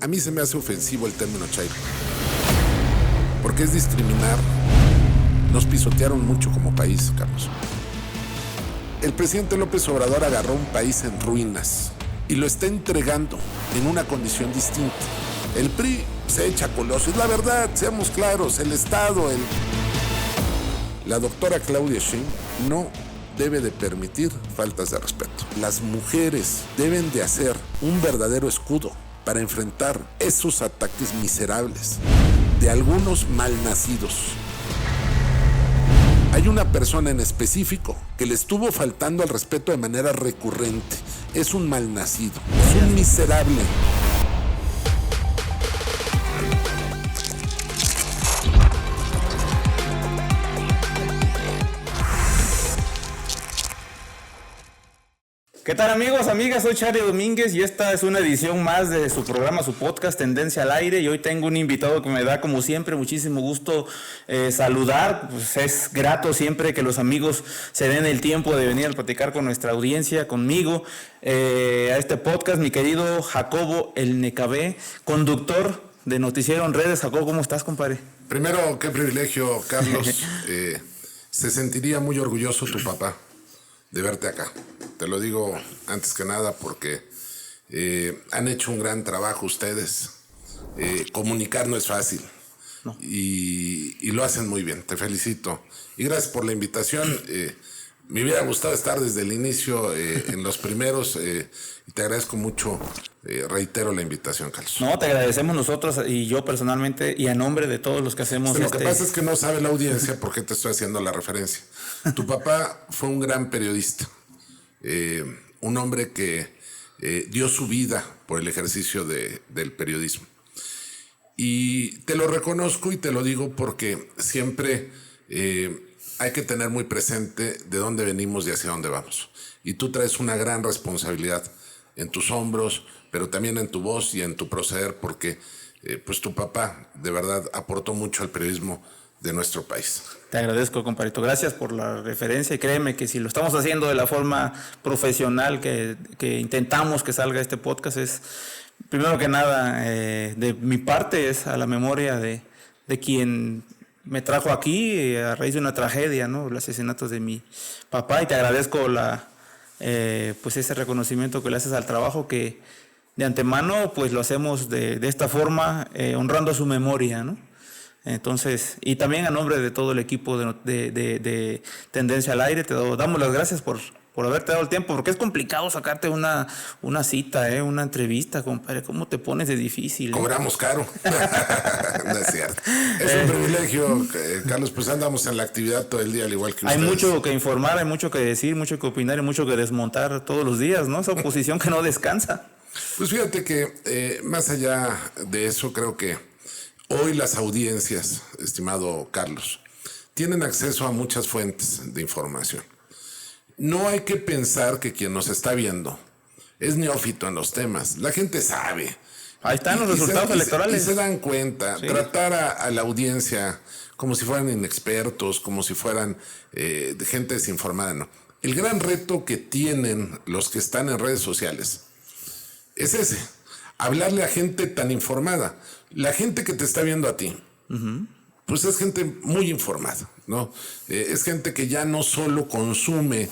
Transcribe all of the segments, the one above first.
A mí se me hace ofensivo el término chairo, porque es discriminar. Nos pisotearon mucho como país, Carlos. El presidente López Obrador agarró un país en ruinas y lo está entregando en una condición distinta. El PRI se echa coloso, es la verdad, seamos claros, el Estado, La doctora Claudia Sheinbaum no debe de permitir faltas de respeto. Las mujeres deben de hacer un verdadero escudo para enfrentar esos ataques miserables de algunos malnacidos. Hay una persona en específico que le estuvo faltando al respeto de manera recurrente. Es un malnacido, es un miserable. ¿Qué tal, amigos, amigas? Soy Charlie Domínguez y esta es una edición más de su programa, su podcast Tendencia al Aire, y hoy tengo un invitado que me da, como siempre, muchísimo gusto saludar. Pues es grato siempre que los amigos se den el tiempo de venir a platicar con nuestra audiencia, conmigo, a este podcast, mi querido Jacobo El Necabé, conductor de Noticiero en Redes. Jacobo, ¿cómo estás, compadre? Primero, qué privilegio, Carlos. Se sentiría muy orgulloso tu papá de verte acá. Te lo digo antes que nada porque han hecho un gran trabajo ustedes. Comunicar no es fácil. No. Y lo hacen muy bien. Te felicito. Y gracias por la invitación. Me hubiera gustado estar desde el inicio en los primeros y te agradezco mucho. Reitero la invitación, Carlos. No, te agradecemos nosotros y yo personalmente y a nombre de todos los que hacemos. Lo que pasa es que no sabe la audiencia por qué te estoy haciendo la referencia. Tu papá fue un gran periodista, un hombre que dio su vida por el ejercicio del periodismo. Y te lo reconozco y te lo digo porque siempre hay que tener muy presente de dónde venimos y hacia dónde vamos. Y tú traes una gran responsabilidad en tus hombros, pero también en tu voz y en tu proceder, porque pues tu papá de verdad aportó mucho al periodismo de nuestro país. Te agradezco, compadrito. Gracias por la referencia y créeme que si lo estamos haciendo de la forma profesional que intentamos que salga este podcast, es primero que nada de mi parte es a la memoria de quien me trajo aquí a raíz de una tragedia, ¿no? El asesinato de mi papá, y te agradezco pues ese reconocimiento que le haces al trabajo que de antemano pues lo hacemos de esta forma, honrando su memoria, ¿no? Entonces, y también a nombre de todo el equipo de Tendencia al Aire, te damos las gracias por haberte dado el tiempo, porque es complicado sacarte una cita, una entrevista, compadre. ¿Cómo te pones de difícil? Cobramos caro. No es cierto. Es un privilegio, Carlos, pues andamos en la actividad todo el día, al igual que ustedes. Hay mucho que informar, hay mucho que decir, mucho que opinar y mucho que desmontar todos los días, ¿no? Esa oposición que no descansa. Pues fíjate que más allá de eso, creo que hoy las audiencias, estimado Carlos, tienen acceso a muchas fuentes de información. No hay que pensar que quien nos está viendo es neófito en los temas. La gente sabe. Ahí están los resultados electorales. Y se dan cuenta. Sí. Tratar a la audiencia como si fueran inexpertos, como si fueran gente desinformada, no. El gran reto que tienen los que están en redes sociales es ese. Hablarle a gente tan informada. La gente que te está viendo a ti, pues es gente muy informada, ¿no? Es gente que ya no solo consume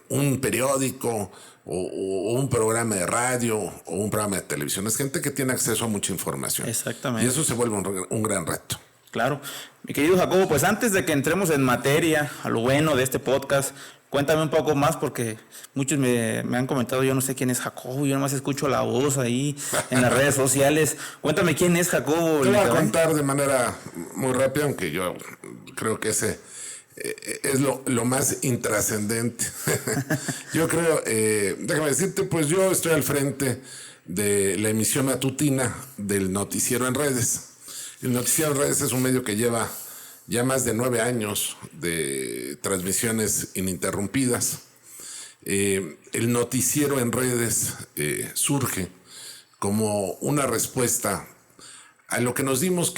un periódico o un programa de radio o un programa de televisión. Es gente que tiene acceso a mucha información. Exactamente. Y eso se vuelve un gran reto. Claro. Mi querido Jacobo, pues antes de que entremos en materia, a lo bueno de este podcast, cuéntame un poco más, porque muchos me han comentado, yo no sé quién es Jacobo, yo nomás escucho la voz ahí en las redes sociales. Cuéntame quién es Jacobo. Te voy a contar de manera muy rápida, aunque yo creo que ese es lo más intrascendente. Yo creo, déjame decirte, pues yo estoy al frente de la emisión matutina del Noticiero en Redes. El Noticiero en Redes es un medio que lleva ya más de 9 años de transmisiones ininterrumpidas. El Noticiero en Redes surge como una respuesta a lo que nos dimos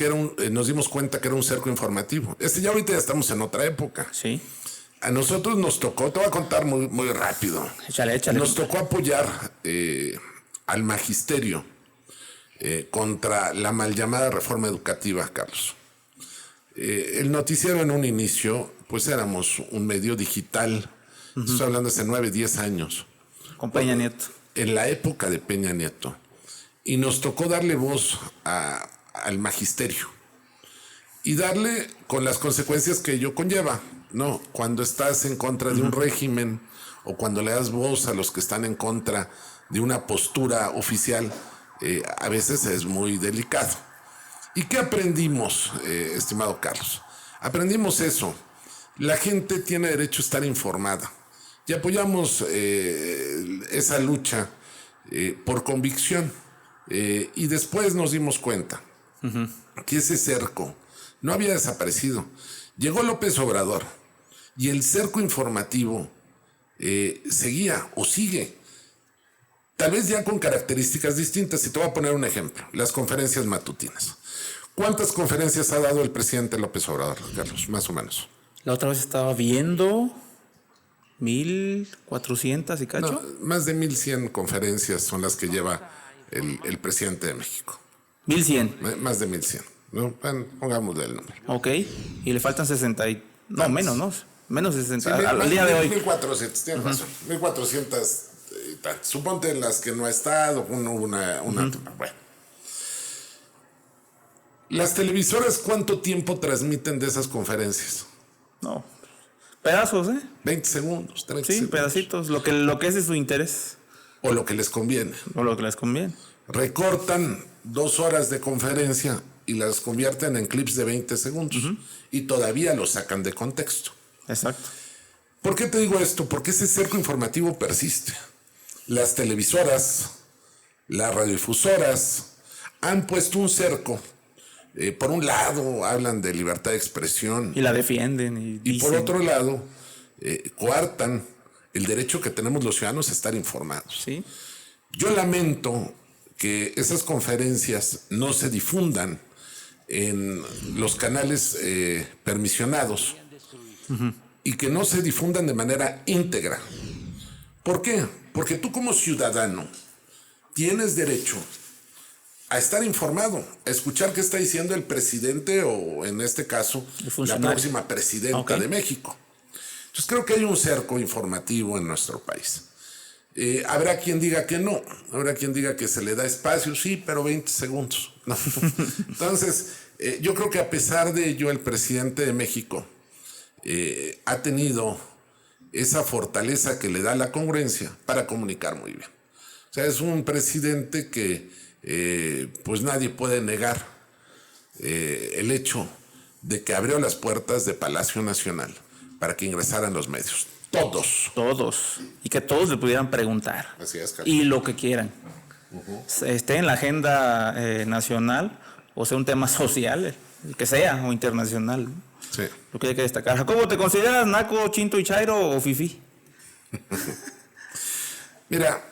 cuenta que era un cerco informativo. Ya ahorita ya estamos en otra época. Sí. A nosotros nos tocó, te voy a contar muy, muy rápido. Échale. Nos tocó apoyar al magisterio contra la mal llamada reforma educativa, Carlos. El noticiero en un inicio, pues éramos un medio digital, estoy hablando hace 9, 10 años. Con Peña Nieto. En la época de Peña Nieto. Y nos tocó darle voz al magisterio. Y darle con las consecuencias que ello conlleva, ¿no? Cuando estás en contra de un régimen o cuando le das voz a los que están en contra de una postura oficial, a veces es muy delicado. ¿Y qué aprendimos, estimado Carlos? Aprendimos eso. La gente tiene derecho a estar informada. Y apoyamos esa lucha por convicción. Y después nos dimos cuenta que ese cerco no había desaparecido. Llegó López Obrador y el cerco informativo seguía o sigue. Tal vez ya con características distintas. Y te voy a poner un ejemplo. Las conferencias matutinas. ¿Cuántas conferencias ha dado el presidente López Obrador, Carlos? Más o menos. La otra vez estaba viendo 1,400 y cacho. No, más de 1,100 conferencias son las que lleva el presidente de México. 1,100. Más de 1,100. ¿No? Pongámosle el número. Ok. Y le faltan 60 y... No, menos, ¿no? Menos de 60 Sí, al día de hoy. 1,400, tienes razón. 1,400 y tal. Suponte en las que no ha estado, una bueno. Las televisoras, ¿cuánto tiempo transmiten de esas conferencias? No. Pedazos, 20 segundos, 30 Sí, segundos. pedacitos. Lo que es de su interés. O lo que les conviene. O lo que les conviene. Recortan 2 horas de conferencia y las convierten en clips de 20 segundos. Y todavía los sacan de contexto. Exacto. ¿Por qué te digo esto? Porque ese cerco informativo persiste. Las televisoras, las radiodifusoras han puesto un cerco. Por un lado hablan de libertad de expresión. Y la defienden. Y por dicen. otro lado coartan el derecho que tenemos los ciudadanos a estar informados. Sí. Yo lamento que esas conferencias no se difundan en los canales permisionados y que no se difundan de manera íntegra. ¿Por qué? Porque tú como ciudadano tienes derecho a estar informado, a escuchar qué está diciendo el presidente o en este caso la próxima presidenta de México. Entonces creo que hay un cerco informativo en nuestro país. Habrá quien diga que no, habrá quien diga que se le da espacio, sí, pero 20 segundos. No. Entonces, yo creo que a pesar de ello, el presidente de México ha tenido esa fortaleza que le da la congruencia para comunicar muy bien. O sea, es un presidente que pues nadie puede negar el hecho de que abrió las puertas de Palacio Nacional para que ingresaran los medios. Todos. Y que todos le pudieran preguntar. Así es, Carlos. Y lo que quieran. Esté en la agenda nacional o sea un tema social, el que sea, o internacional. Sí. Lo que hay que destacar. Jacobo, ¿te consideras naco, chinto y chairo o fifí? Mira,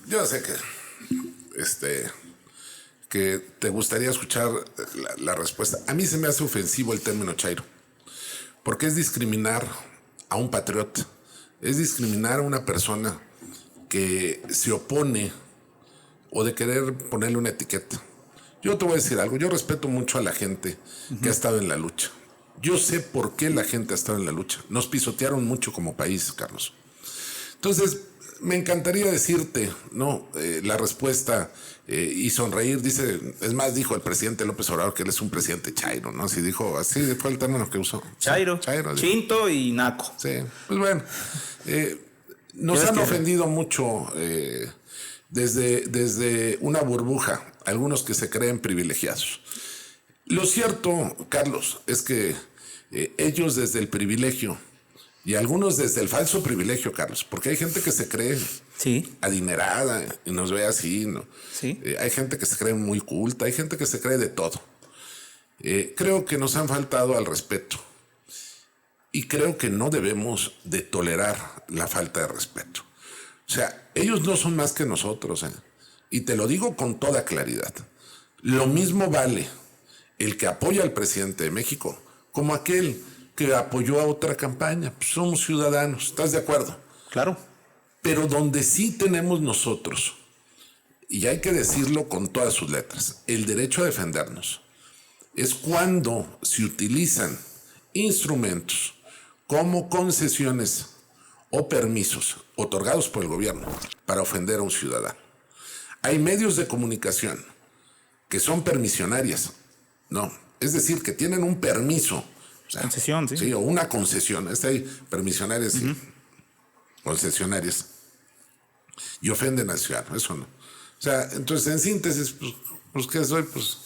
yo sé que te gustaría escuchar la respuesta. A mí se me hace ofensivo el término chairo, porque es discriminar a un patriota, es discriminar a una persona que se opone o de querer ponerle una etiqueta. Yo te voy a decir algo, yo respeto mucho a la gente que ha estado en la lucha. Yo sé por qué la gente ha estado en la lucha. Nos pisotearon mucho como país, Carlos. Entonces, me encantaría decirte, ¿no? La respuesta y sonreír. Dice, es más, dijo el presidente López Obrador que él es un presidente chairo, ¿no? Así dijo, así fue el término que usó. Chairo, chinto y naco. Sí, pues bueno. Nos han ofendido mucho desde una burbuja, algunos que se creen privilegiados. Lo cierto, Carlos, es que ellos desde el privilegio y algunos desde el falso privilegio, Carlos, porque hay gente que se cree adinerada y nos ve así, ¿no? Sí. Hay gente que se cree muy culta, hay gente que se cree de todo. Creo que nos han faltado al respeto y creo que no debemos de tolerar la falta de respeto. O sea, ellos no son más que nosotros, y te lo digo con toda claridad. Lo mismo vale el que apoya al presidente de México como aquel que apoyó a otra campaña. Pues somos ciudadanos, ¿estás de acuerdo? Claro. Pero donde sí tenemos nosotros y hay que decirlo con todas sus letras, el derecho a defendernos es cuando se utilizan instrumentos como concesiones o permisos otorgados por el gobierno para ofender a un ciudadano. Hay medios de comunicación que son permisionarias, ¿no? Es decir, que tienen un permiso. O sea, concesión, sí. Sí, o una concesión. Hay permisionarias y concesionarias. Y ofenden al ciudadano, eso no. O sea, entonces, en síntesis, pues ¿qué soy? Pues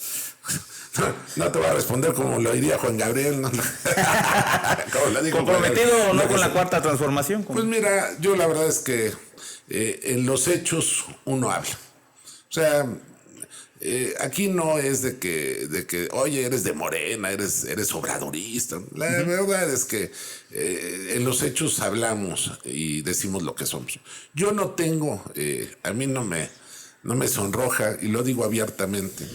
no te voy a responder como lo diría Juan Gabriel. ¿No? ¿Comprometido o no con la cuarta transformación? Pues mira, yo la verdad es que en los hechos uno habla. O sea, aquí no es de que, oye, eres de Morena, eres obradorista. La verdad es que en los hechos hablamos y decimos lo que somos. Yo no tengo, a mí no me sonroja, y lo digo abiertamente,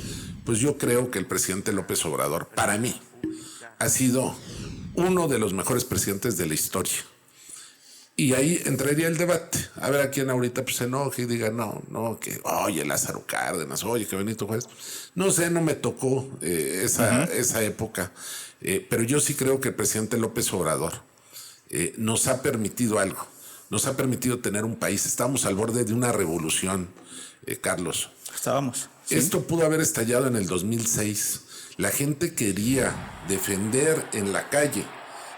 pues yo creo que el presidente López Obrador, para mí, ha sido uno de los mejores presidentes de la historia. Y ahí entraría el debate. A ver a quién ahorita pues se enoje y diga, no, que oye, Lázaro Cárdenas, oye, que Benito Juárez. No sé, no me tocó esa época. Pero yo sí creo que el presidente López Obrador nos ha permitido algo. Nos ha permitido tener un país. Estamos al borde de una revolución, Carlos. Estábamos. ¿Sí? Esto pudo haber estallado en el 2006. La gente quería defender en la calle,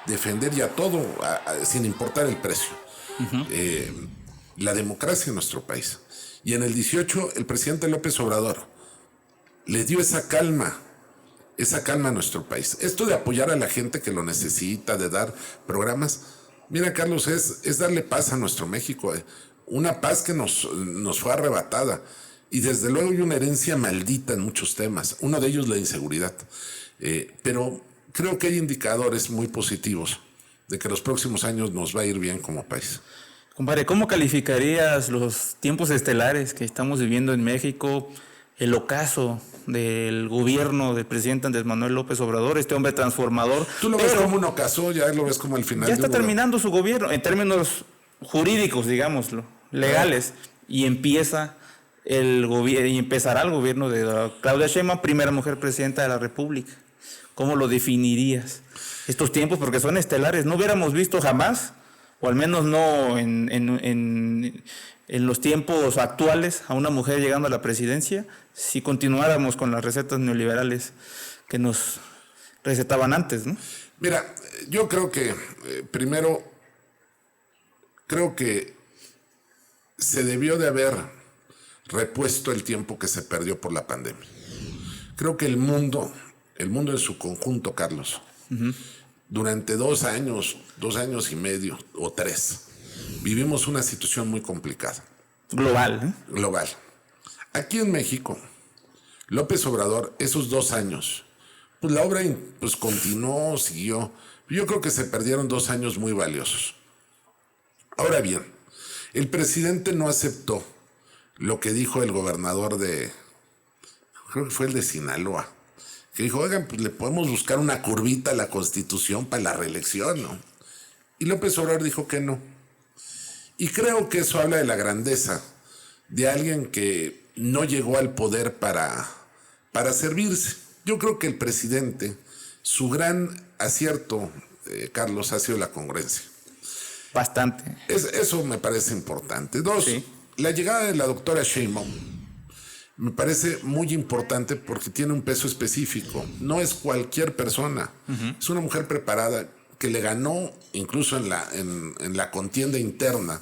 defender ya todo, sin importar el precio, la democracia en nuestro país. Y en el 18 el presidente López Obrador le dio esa calma a nuestro país. Esto de apoyar a la gente que lo necesita, de dar programas, mira, Carlos, es darle paz a nuestro México, una paz que nos fue arrebatada. Y desde luego hay una herencia maldita en muchos temas, uno de ellos la inseguridad. Pero creo que hay indicadores muy positivos de que los próximos años nos va a ir bien como país. Compadre, ¿cómo calificarías los tiempos estelares que estamos viviendo en México, el ocaso del gobierno del presidente Andrés Manuel López Obrador, este hombre transformador? ¿Tú lo ves como un ocaso? ¿Ya lo ves como el final? Ya está terminando su gobierno, en términos jurídicos, digámoslo, legales, y empezará el gobierno de Claudia Sheinbaum, primera mujer presidenta de la República. ¿Cómo lo definirías? Estos tiempos, porque son estelares, no hubiéramos visto jamás, o al menos no en los tiempos actuales, a una mujer llegando a la presidencia, si continuáramos con las recetas neoliberales que nos recetaban antes, ¿no? Mira, yo creo que, primero, creo que se debió de haber repuesto el tiempo que se perdió por la pandemia. Creo que el mundo en su conjunto, Carlos, durante 2 años y medio o 3, vivimos una situación muy complicada. Global. Global. Aquí en México, López Obrador, esos 2 años, pues la obra pues continuó, siguió. Yo creo que se perdieron 2 años muy valiosos. Ahora bien, el presidente no aceptó lo que dijo el gobernador creo que fue el de Sinaloa, que dijo, oigan, pues le podemos buscar una curvita a la Constitución para la reelección, ¿no? Y López Obrador dijo que no. Y creo que eso habla de la grandeza de alguien que no llegó al poder para servirse. Yo creo que el presidente, su gran acierto, Carlos, ha sido la congruencia. Bastante. Eso me parece importante. 2, sí. La llegada de la doctora Sheinbaum me parece muy importante porque tiene un peso específico. No es cualquier persona. Es una mujer preparada que le ganó incluso en la contienda interna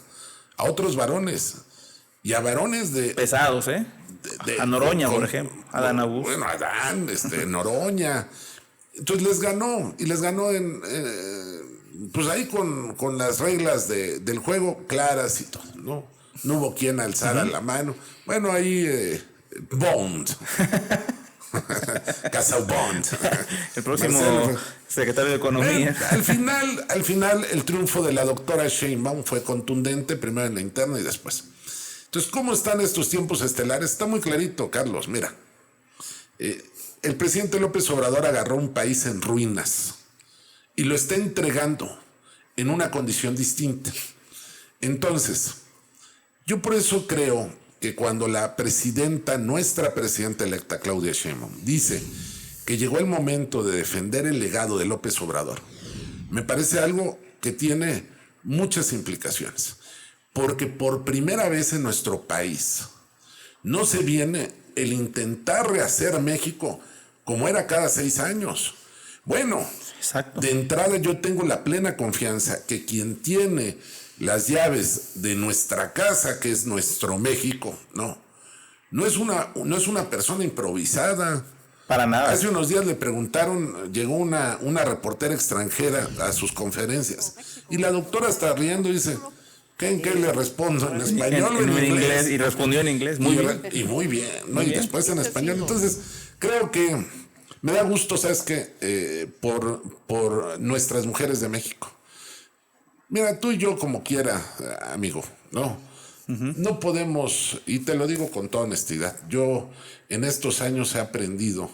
a otros varones. Y a varones de... pesados, ¿eh? A Noroña, por ejemplo. A Adán Augusto. Bueno, Adán, Noroña. Entonces les ganó. Y les ganó pues ahí con las reglas del juego claras y todo, ¿no? No hubo quien alzara la mano. Bueno, ahí Bond. Casa Bond. El próximo secretario de Economía. Al final, el triunfo de la doctora Sheinbaum fue contundente, primero en la interna y después. Entonces, ¿cómo están estos tiempos estelares? Está muy clarito, Carlos. Mira, el presidente López Obrador agarró un país en ruinas y lo está entregando en una condición distinta. Entonces, yo por eso creo que cuando la presidenta, nuestra presidenta electa, Claudia Sheinbaum, dice que llegó el momento de defender el legado de López Obrador, me parece algo que tiene muchas implicaciones. Porque por primera vez en nuestro país no se viene el intentar rehacer México como era cada 6 años. Bueno, exacto. De entrada yo tengo la plena confianza que quien tiene las llaves de nuestra casa, que es nuestro México, no es una persona improvisada. Para nada. Hace unos días le preguntaron, llegó una reportera extranjera a sus conferencias y la doctora está riendo y dice, ¿en qué le respondo? ¿En español o en inglés? Y respondió en inglés, muy bien. Y muy bien, ¿no? Y después en español. Entonces, creo que me da gusto, ¿sabes qué? Por nuestras mujeres de México. Mira, tú y yo como quiera, amigo, ¿no? No podemos, y te lo digo con toda honestidad, yo en estos años he aprendido,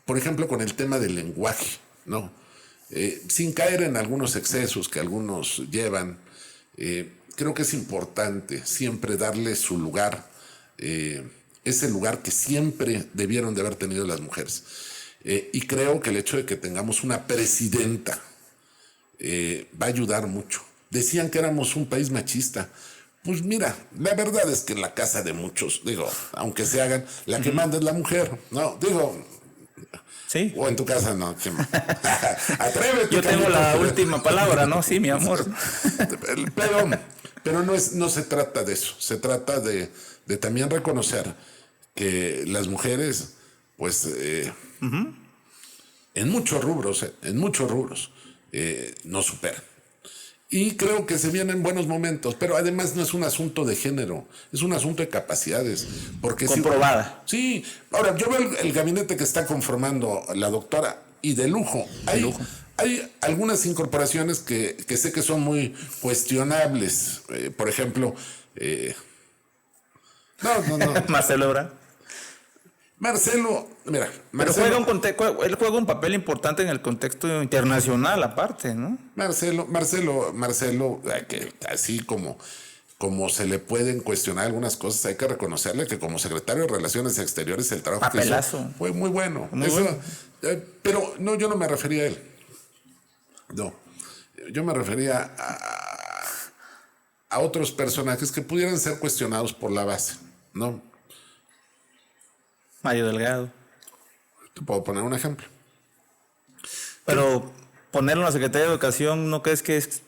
por ejemplo, con el tema del lenguaje, ¿no? Sin caer en algunos excesos que algunos llevan, creo que es importante siempre darle su lugar, ese lugar que siempre debieron de haber tenido las mujeres. Y creo que el hecho de que tengamos una presidenta va a ayudar mucho. Decían que éramos un país machista. Pues mira, la verdad es que en la casa de muchos, digo, aunque se hagan, la que manda es la mujer, ¿no? Digo, sí. O en tu casa, no. Atrévete. Yo tengo la última palabra, ¿no? Sí, mi amor. Pero no se trata de eso. Se trata de también reconocer que las mujeres, pues, en muchos rubros, nos superan. Y creo que se vienen buenos momentos, pero además no es un asunto de género, es un asunto de capacidades. Porque comprobada. Sí, ahora yo veo el gabinete que está conformando la doctora y de lujo. Hay algunas incorporaciones que sé que son muy cuestionables. Por ejemplo, Marcelo Ebrard. Marcelo, mira, pero él juega un papel importante en el contexto internacional aparte, ¿no? Marcelo, que así como se le pueden cuestionar algunas cosas, hay que reconocerle que como secretario de Relaciones Exteriores el trabajo papelazo. que hizo fue muy bueno. Pero no, yo no me refería a él. No, yo me refería a otros personajes que pudieran ser cuestionados por la base, ¿no? Mario Delgado. Te puedo poner un ejemplo. Pero ponerlo en la Secretaría de Educación, ¿no crees que es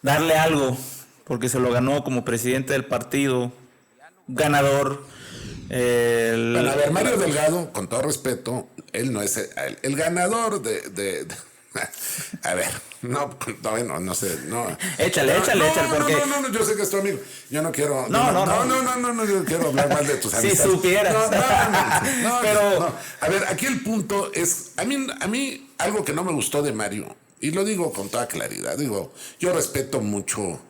darle algo? Porque se lo ganó como presidente del partido, ganador. Bueno, a ver, Mario Delgado, con todo respeto, él no es el ganador de a ver, no sé, no. Échale, porque... No, yo sé que es tu amigo. Yo no quiero... No, yo quiero hablar mal de tus amistades. Si supieras. Pero... A ver, aquí el punto es... A mí algo que no me gustó de Mario, y lo digo con toda claridad, yo respeto mucho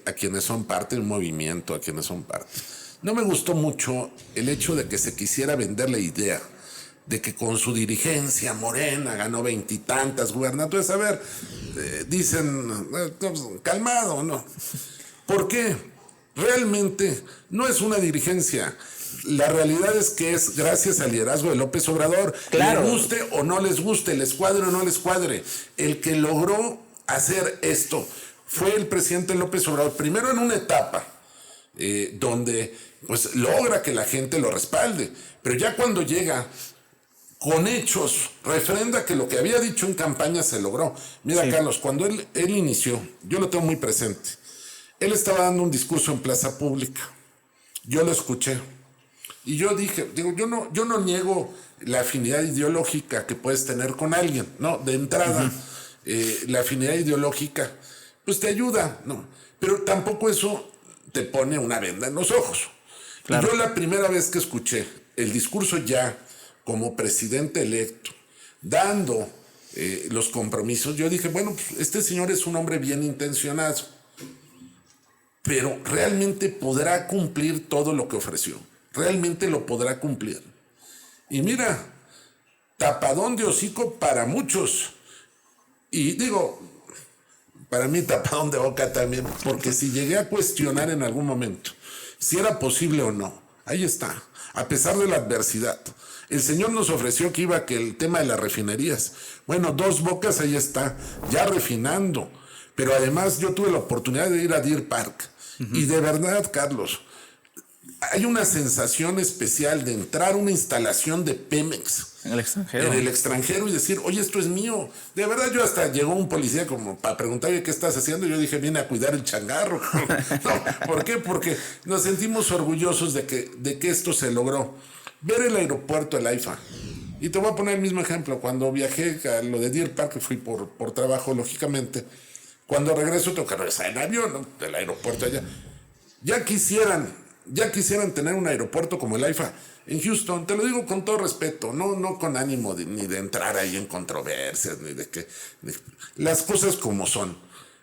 a quienes son parte de un movimiento, a quienes son parte. No me gustó mucho el hecho de que se quisiera vender la idea de que con su dirigencia Morena ganó 20 y tantas gubernaturas. A ver, dicen, calmado, ¿no? ¿Por qué? Realmente no es una dirigencia. La realidad es que es gracias al liderazgo de López Obrador. Claro. Les guste o no les guste, les cuadre o no les cuadre. El que logró hacer esto fue el presidente López Obrador, primero en una etapa donde pues logra que la gente lo respalde, pero ya cuando llega con hechos, refrenda que lo que había dicho en campaña se logró. Mira, sí. Carlos, cuando él inició, yo lo tengo muy presente, él estaba dando un discurso en plaza pública, yo lo escuché, y yo dije, yo no niego la afinidad ideológica que puedes tener con alguien, ¿no? De entrada, la afinidad ideológica, pues te ayuda, ¿no? Pero tampoco eso te pone una venda en los ojos. Claro. Y yo la primera vez que escuché el discurso ya como presidente electo, dando los compromisos, yo dije, bueno, pues este señor es un hombre bien intencionado, pero realmente podrá cumplir todo lo que ofreció, realmente lo podrá cumplir. Y mira, tapadón de hocico para muchos. Y digo, para mí tapadón de boca también, porque si llegué a cuestionar en algún momento si era posible o no, ahí está, a pesar de la adversidad. El señor nos ofreció que el tema de las refinerías. Bueno, Dos Bocas ahí está, ya refinando. Pero además yo tuve la oportunidad de ir a Deer Park. Y de verdad, Carlos, hay una sensación especial de entrar a una instalación de Pemex. En el extranjero. En el extranjero y decir, oye, esto es mío. De verdad, yo hasta llegó un policía como para preguntarle qué estás haciendo. Y yo dije, vine a cuidar el changarro. No, ¿por qué? Porque nos sentimos orgullosos de que esto se logró. Ver el aeropuerto, el AIFA. Y te voy a poner el mismo ejemplo. Cuando viajé a lo de Deer Park, fui por trabajo, lógicamente. Cuando regreso, tengo que regresar en avión, ¿no? Del aeropuerto allá. Ya quisieran tener un aeropuerto como el AIFA en Houston. Te lo digo con todo respeto, no con ánimo ni de entrar ahí en controversias, ni de que... las cosas como son.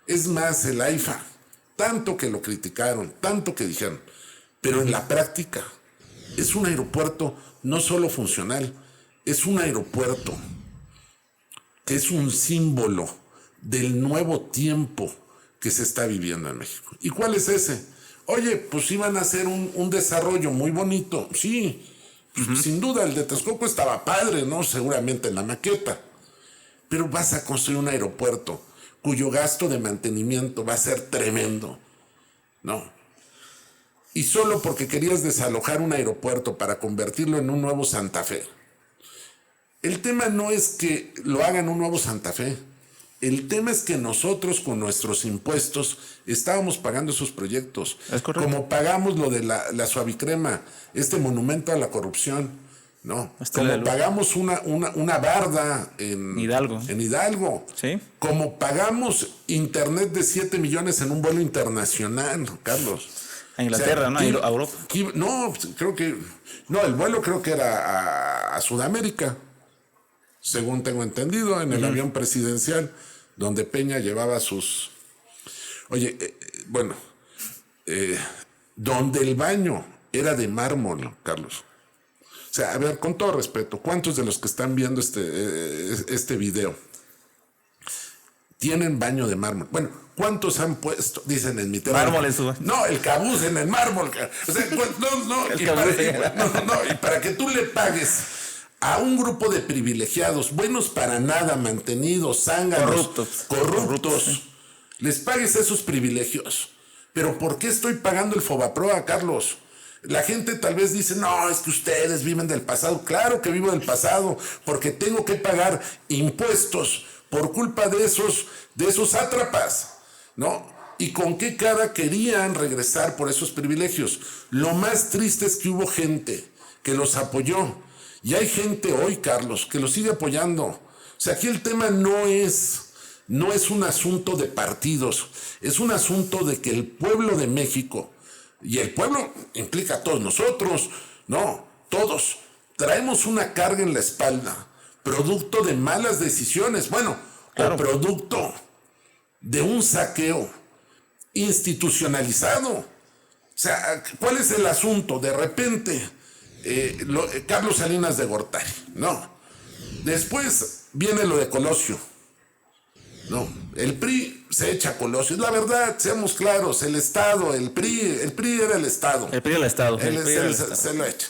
Es más, el AIFA, tanto que lo criticaron, tanto que dijeron, pero en la práctica es un aeropuerto no solo funcional, es un aeropuerto que es un símbolo del nuevo tiempo que se está viviendo en México. ¿Y cuál es ese? Oye, pues iban a hacer un desarrollo muy bonito. Sí, pues, sin duda, el de Texcoco estaba padre, ¿no? Seguramente en la maqueta. Pero vas a construir un aeropuerto cuyo gasto de mantenimiento va a ser tremendo. No. Y solo porque querías desalojar un aeropuerto para convertirlo en un nuevo Santa Fe. El tema no es que lo hagan un nuevo Santa Fe. El tema es que nosotros con nuestros impuestos estábamos pagando esos proyectos. Es correcto. Como pagamos lo de la suavicrema, este monumento a la corrupción, ¿no? Como pagamos una barda en Hidalgo. Sí. Como pagamos internet de 7 millones en un vuelo internacional, Carlos. A Inglaterra, ¿no? A Europa. No, creo que... No, el vuelo creo que era a Sudamérica, según tengo entendido, en el avión presidencial, donde Peña llevaba sus... Oye, donde el baño era de mármol, Carlos. O sea, a ver, con todo respeto, ¿cuántos de los que están viendo este video tienen baño de mármol? Bueno, ¿cuántos han puesto? Dicen en mi teléfono. Mármol en su... No, el cabuz en el mármol. O sea, y para que tú le pagues a un grupo de privilegiados, buenos para nada, mantenidos, zánganos, corruptos, les pagues esos privilegios. Pero ¿por qué estoy pagando el Fobaproa, Carlos? La gente tal vez dice, no, es que ustedes viven del pasado. Claro que vivo del pasado, porque tengo que pagar impuestos por culpa de esos sátrapas, ¿no? ¿Y con qué cara querían regresar por esos privilegios? Lo más triste es que hubo gente que los apoyó. Y hay gente hoy, Carlos, que los sigue apoyando. O sea, aquí el tema no es un asunto de partidos. Es un asunto de que el pueblo de México, y el pueblo implica a todos nosotros, no, todos, traemos una carga en la espalda, producto de malas decisiones, bueno, claro, o producto de un saqueo institucionalizado. O sea, ¿cuál es el asunto? De repente, Carlos Salinas de Gortari, no. Después viene lo de Colosio. No, el PRI se echa a Colosio. Es la verdad, seamos claros, el Estado, el PRI era el Estado. El PRI era el Estado. Se lo echa.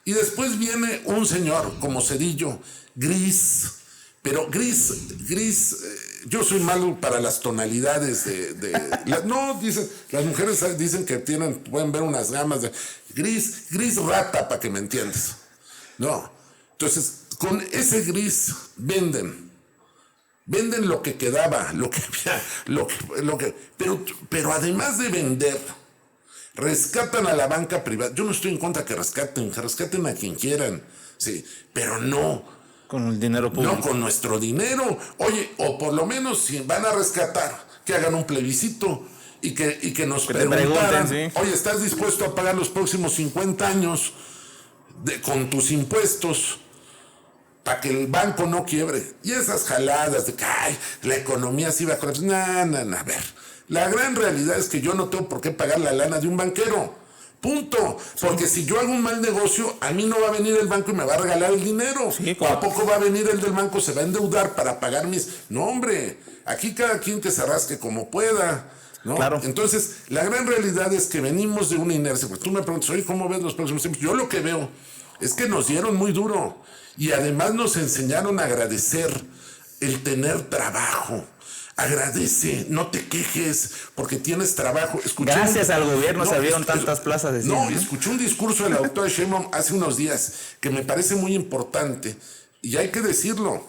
Y después viene un señor como Cedillo, gris, pero gris, yo soy malo para las tonalidades no, dicen, las mujeres dicen que pueden ver unas gamas de gris rata, para que me entiendas. No, entonces, con ese gris venden lo que quedaba, pero además de vender, rescatan a la banca privada. Yo no estoy en contra que rescaten a quien quieran, sí, pero no con el dinero público. No con nuestro dinero. Oye, o por lo menos si van a rescatar, que hagan un plebiscito y que nos preguntaran, ¿sí? Oye, ¿estás dispuesto a pagar los próximos 50 años con tus impuestos para que el banco no quiebre? Y esas jaladas de que la economía sí va a colapsar. No, a ver. La gran realidad es que yo no tengo por qué pagar la lana de un banquero. Punto. Porque si yo hago un mal negocio, a mí no va a venir el banco y me va a regalar el dinero. Sí, ¿O a poco va a venir el del banco, se va a endeudar para pagar mis...? No, hombre, aquí cada quien que se rasque como pueda, ¿no? Claro. Entonces, la gran realidad es que venimos de una inercia. Pues tú me preguntas, oye, ¿cómo ves los próximos tiempos? Yo lo que veo es que nos dieron muy duro y además nos enseñaron a agradecer el tener trabajo. Agradece, no te quejes porque tienes trabajo. Gracias al gobierno se abrieron tantas plazas de cine. Escuché un discurso de la doctora Sheinbaum hace unos días que me parece muy importante y hay que decirlo.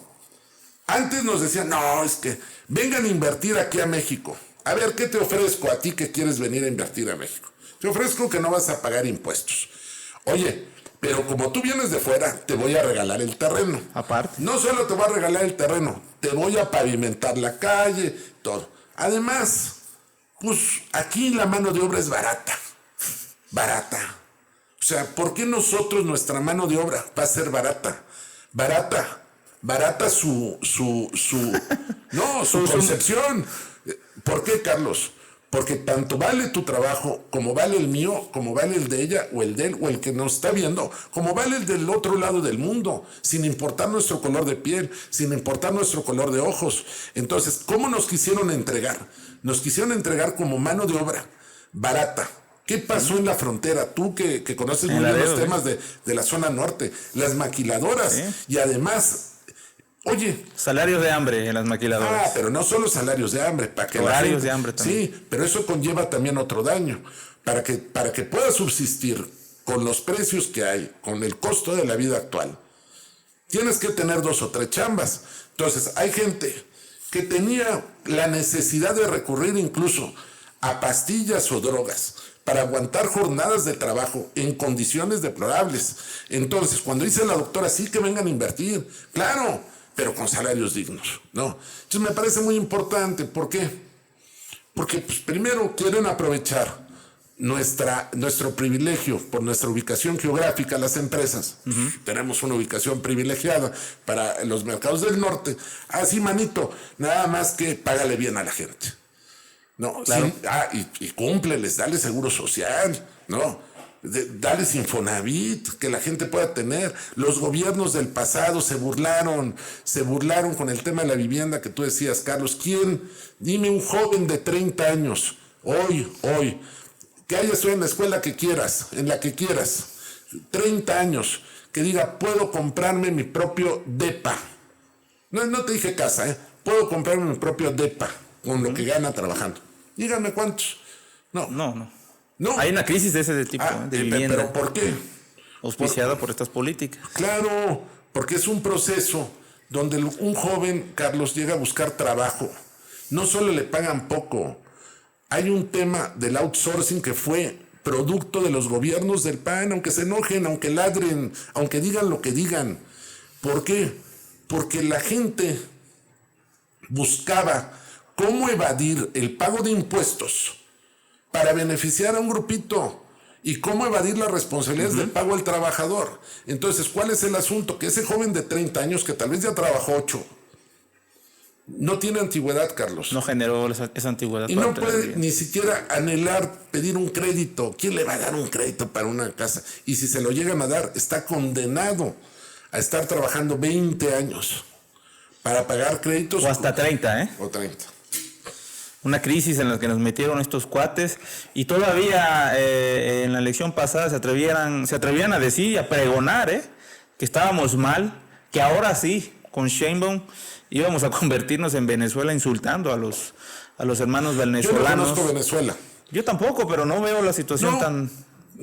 Antes nos decían, no, es que vengan a invertir aquí a México. A ver, ¿qué te ofrezco a ti que quieres venir a invertir a México? Te ofrezco que no vas a pagar impuestos. Oye, pero como tú vienes de fuera, te voy a regalar el terreno. Aparte. No solo te voy a regalar el terreno, te voy a pavimentar la calle, todo. Además, pues aquí la mano de obra es barata. Barata. O sea, ¿por qué nosotros nuestra mano de obra va a ser barata? Barata su concepción. ¿Por qué, Carlos? Porque tanto vale tu trabajo, como vale el mío, como vale el de ella, o el de él, o el que nos está viendo, como vale el del otro lado del mundo, sin importar nuestro color de piel, sin importar nuestro color de ojos. Entonces, ¿cómo nos quisieron entregar? Nos quisieron entregar como mano de obra barata. ¿Qué pasó en la frontera? Tú que conoces muy bien los temas de la zona norte, las maquiladoras, ¿sí? Y además... Oye. Salarios de hambre en las maquiladoras. Pero no solo salarios de hambre. Para que horarios de hambre también. Sí, pero eso conlleva también otro daño. Para que puedas subsistir con los precios que hay, con el costo de la vida actual, tienes que tener 2 o 3 chambas. Entonces, hay gente que tenía la necesidad de recurrir incluso a pastillas o drogas para aguantar jornadas de trabajo en condiciones deplorables. Entonces, cuando dice la doctora, sí que vengan a invertir, claro, pero con salarios dignos, ¿no? Entonces me parece muy importante. ¿Por qué? Porque pues, primero quieren aprovechar nuestro privilegio por nuestra ubicación geográfica, las empresas. Tenemos una ubicación privilegiada para los mercados del norte. Así, manito, nada más que págale bien a la gente. No, claro. Sí, y cúmpleles, dale seguro social, ¿no? Dales Infonavit, que la gente pueda tener. Los gobiernos del pasado se burlaron con el tema de la vivienda que tú decías, Carlos. ¿Quién? Dime un joven de 30 años, hoy, que haya estudiado en la escuela que quieras, en la que quieras, 30 años, que diga, puedo comprarme mi propio depa. No te dije casa, puedo comprarme mi propio depa con lo que gana trabajando. Díganme cuántos. No. Hay una crisis de ese tipo, de vivienda. ¿Pero por qué? Auspiciada por estas políticas. Claro, porque es un proceso donde un joven, Carlos, llega a buscar trabajo. No solo le pagan poco. Hay un tema del outsourcing que fue producto de los gobiernos del PAN, aunque se enojen, aunque ladren, aunque digan lo que digan. ¿Por qué? Porque la gente buscaba cómo evadir el pago de impuestos para beneficiar a un grupito y cómo evadir las responsabilidades del pago al trabajador. Entonces, ¿cuál es el asunto? Que ese joven de 30 años, que tal vez ya trabajó 8, no tiene antigüedad, Carlos. No generó esa antigüedad. Y no puede ni siquiera anhelar pedir un crédito. ¿Quién le va a dar un crédito para una casa? Y si se lo llegan a dar, está condenado a estar trabajando 20 años para pagar créditos. O hasta 30, O 30. Una crisis en la que nos metieron estos cuates y todavía en la elección pasada se atrevían a decir y a pregonar que estábamos mal, que ahora sí, con Sheinbaum íbamos a convertirnos en Venezuela insultando a los hermanos venezolanos. Yo no conozco Venezuela. Yo tampoco, pero no veo la situación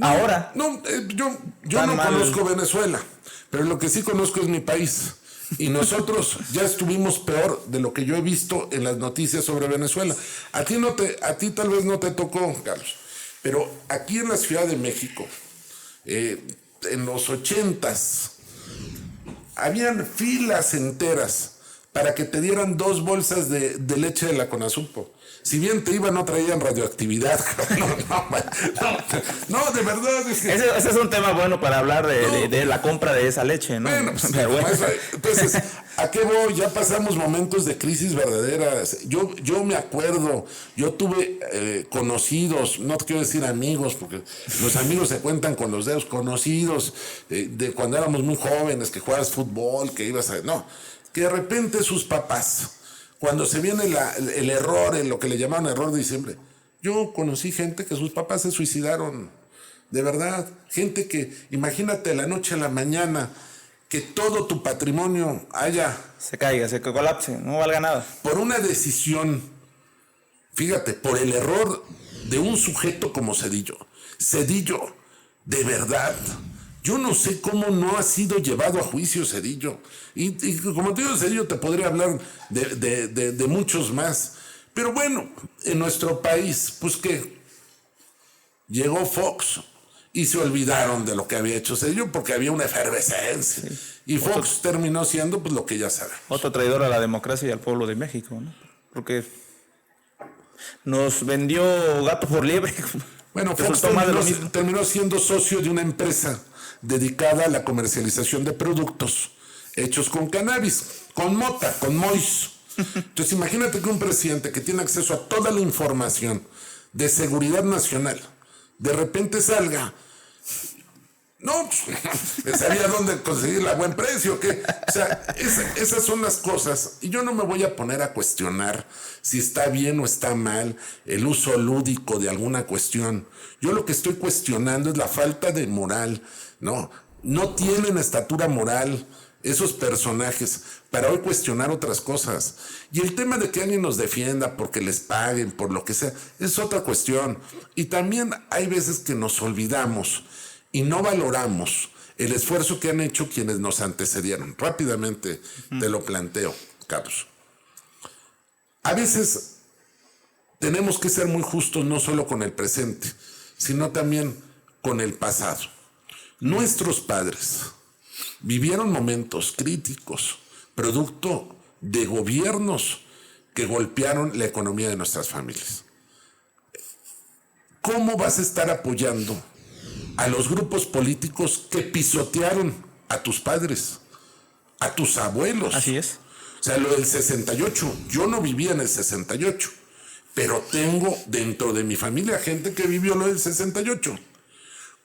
ahora. Yo no conozco Venezuela, pero lo que sí conozco es mi país. Y nosotros ya estuvimos peor de lo que yo he visto en las noticias sobre Venezuela. A ti tal vez no te tocó, Carlos, pero aquí en la Ciudad de México, en los 80s, habían filas enteras para que te dieran 2 bolsas de leche de la Conasupo. Si bien te iban, no traían radioactividad. No, de verdad. Es que... ese es un tema bueno para hablar de la compra de esa leche, ¿no? Bueno, pues, Pero bueno. Entonces, ¿a qué voy? Ya pasamos momentos de crisis verdaderas. Yo me acuerdo, yo tuve conocidos, no te quiero decir amigos, porque los amigos se cuentan con los dedos, conocidos de cuando éramos muy jóvenes, que jugabas fútbol, que ibas a... No, que de repente sus papás, cuando se viene el error, en lo que le llamaban error de diciembre, yo conocí gente que sus papás se suicidaron, de verdad, gente que, imagínate, de la noche a la mañana, que todo tu patrimonio se caiga, se colapse, no valga nada. Por una decisión, fíjate, por el error de un sujeto como Zedillo. Zedillo, de verdad, yo no sé cómo no ha sido llevado a juicio Zedillo. Y como te digo, Zedillo, te podría hablar de muchos más. Pero bueno, en nuestro país, pues que llegó Fox y se olvidaron de lo que había hecho Zedillo porque había una efervescencia. Sí. Y Fox terminó siendo pues lo que ya sabemos. Otro traidor a la democracia y al pueblo de México, ¿no? Porque nos vendió gato por liebre. Bueno, Fox terminó siendo socio de una empresa dedicada a la comercialización de productos hechos con cannabis, con mota, con mois. Entonces imagínate que un presidente que tiene acceso a toda la información de seguridad nacional, de repente salga, no, pues, sabía dónde conseguirla a buen precio, ¿qué? O sea, esas son las cosas, y yo no me voy a poner a cuestionar si está bien o está mal el uso lúdico de alguna cuestión. Yo lo que estoy cuestionando es la falta de moral, ¿no? No tienen estatura moral esos personajes para hoy cuestionar otras cosas. Y el tema de que alguien nos defienda porque les paguen, por lo que sea, es otra cuestión. Y también hay veces que nos olvidamos y no valoramos el esfuerzo que han hecho quienes nos antecedieron. Rápidamente te lo planteo, Carlos. A veces tenemos que ser muy justos no solo con el presente, sino también con el pasado. Nuestros padres vivieron momentos críticos, producto de gobiernos que golpearon la economía de nuestras familias. ¿Cómo vas a estar apoyando a los grupos políticos que pisotearon a tus padres, a tus abuelos? Así es. O sea, lo del 68, yo no vivía en el 68, pero tengo dentro de mi familia gente que vivió lo del 68.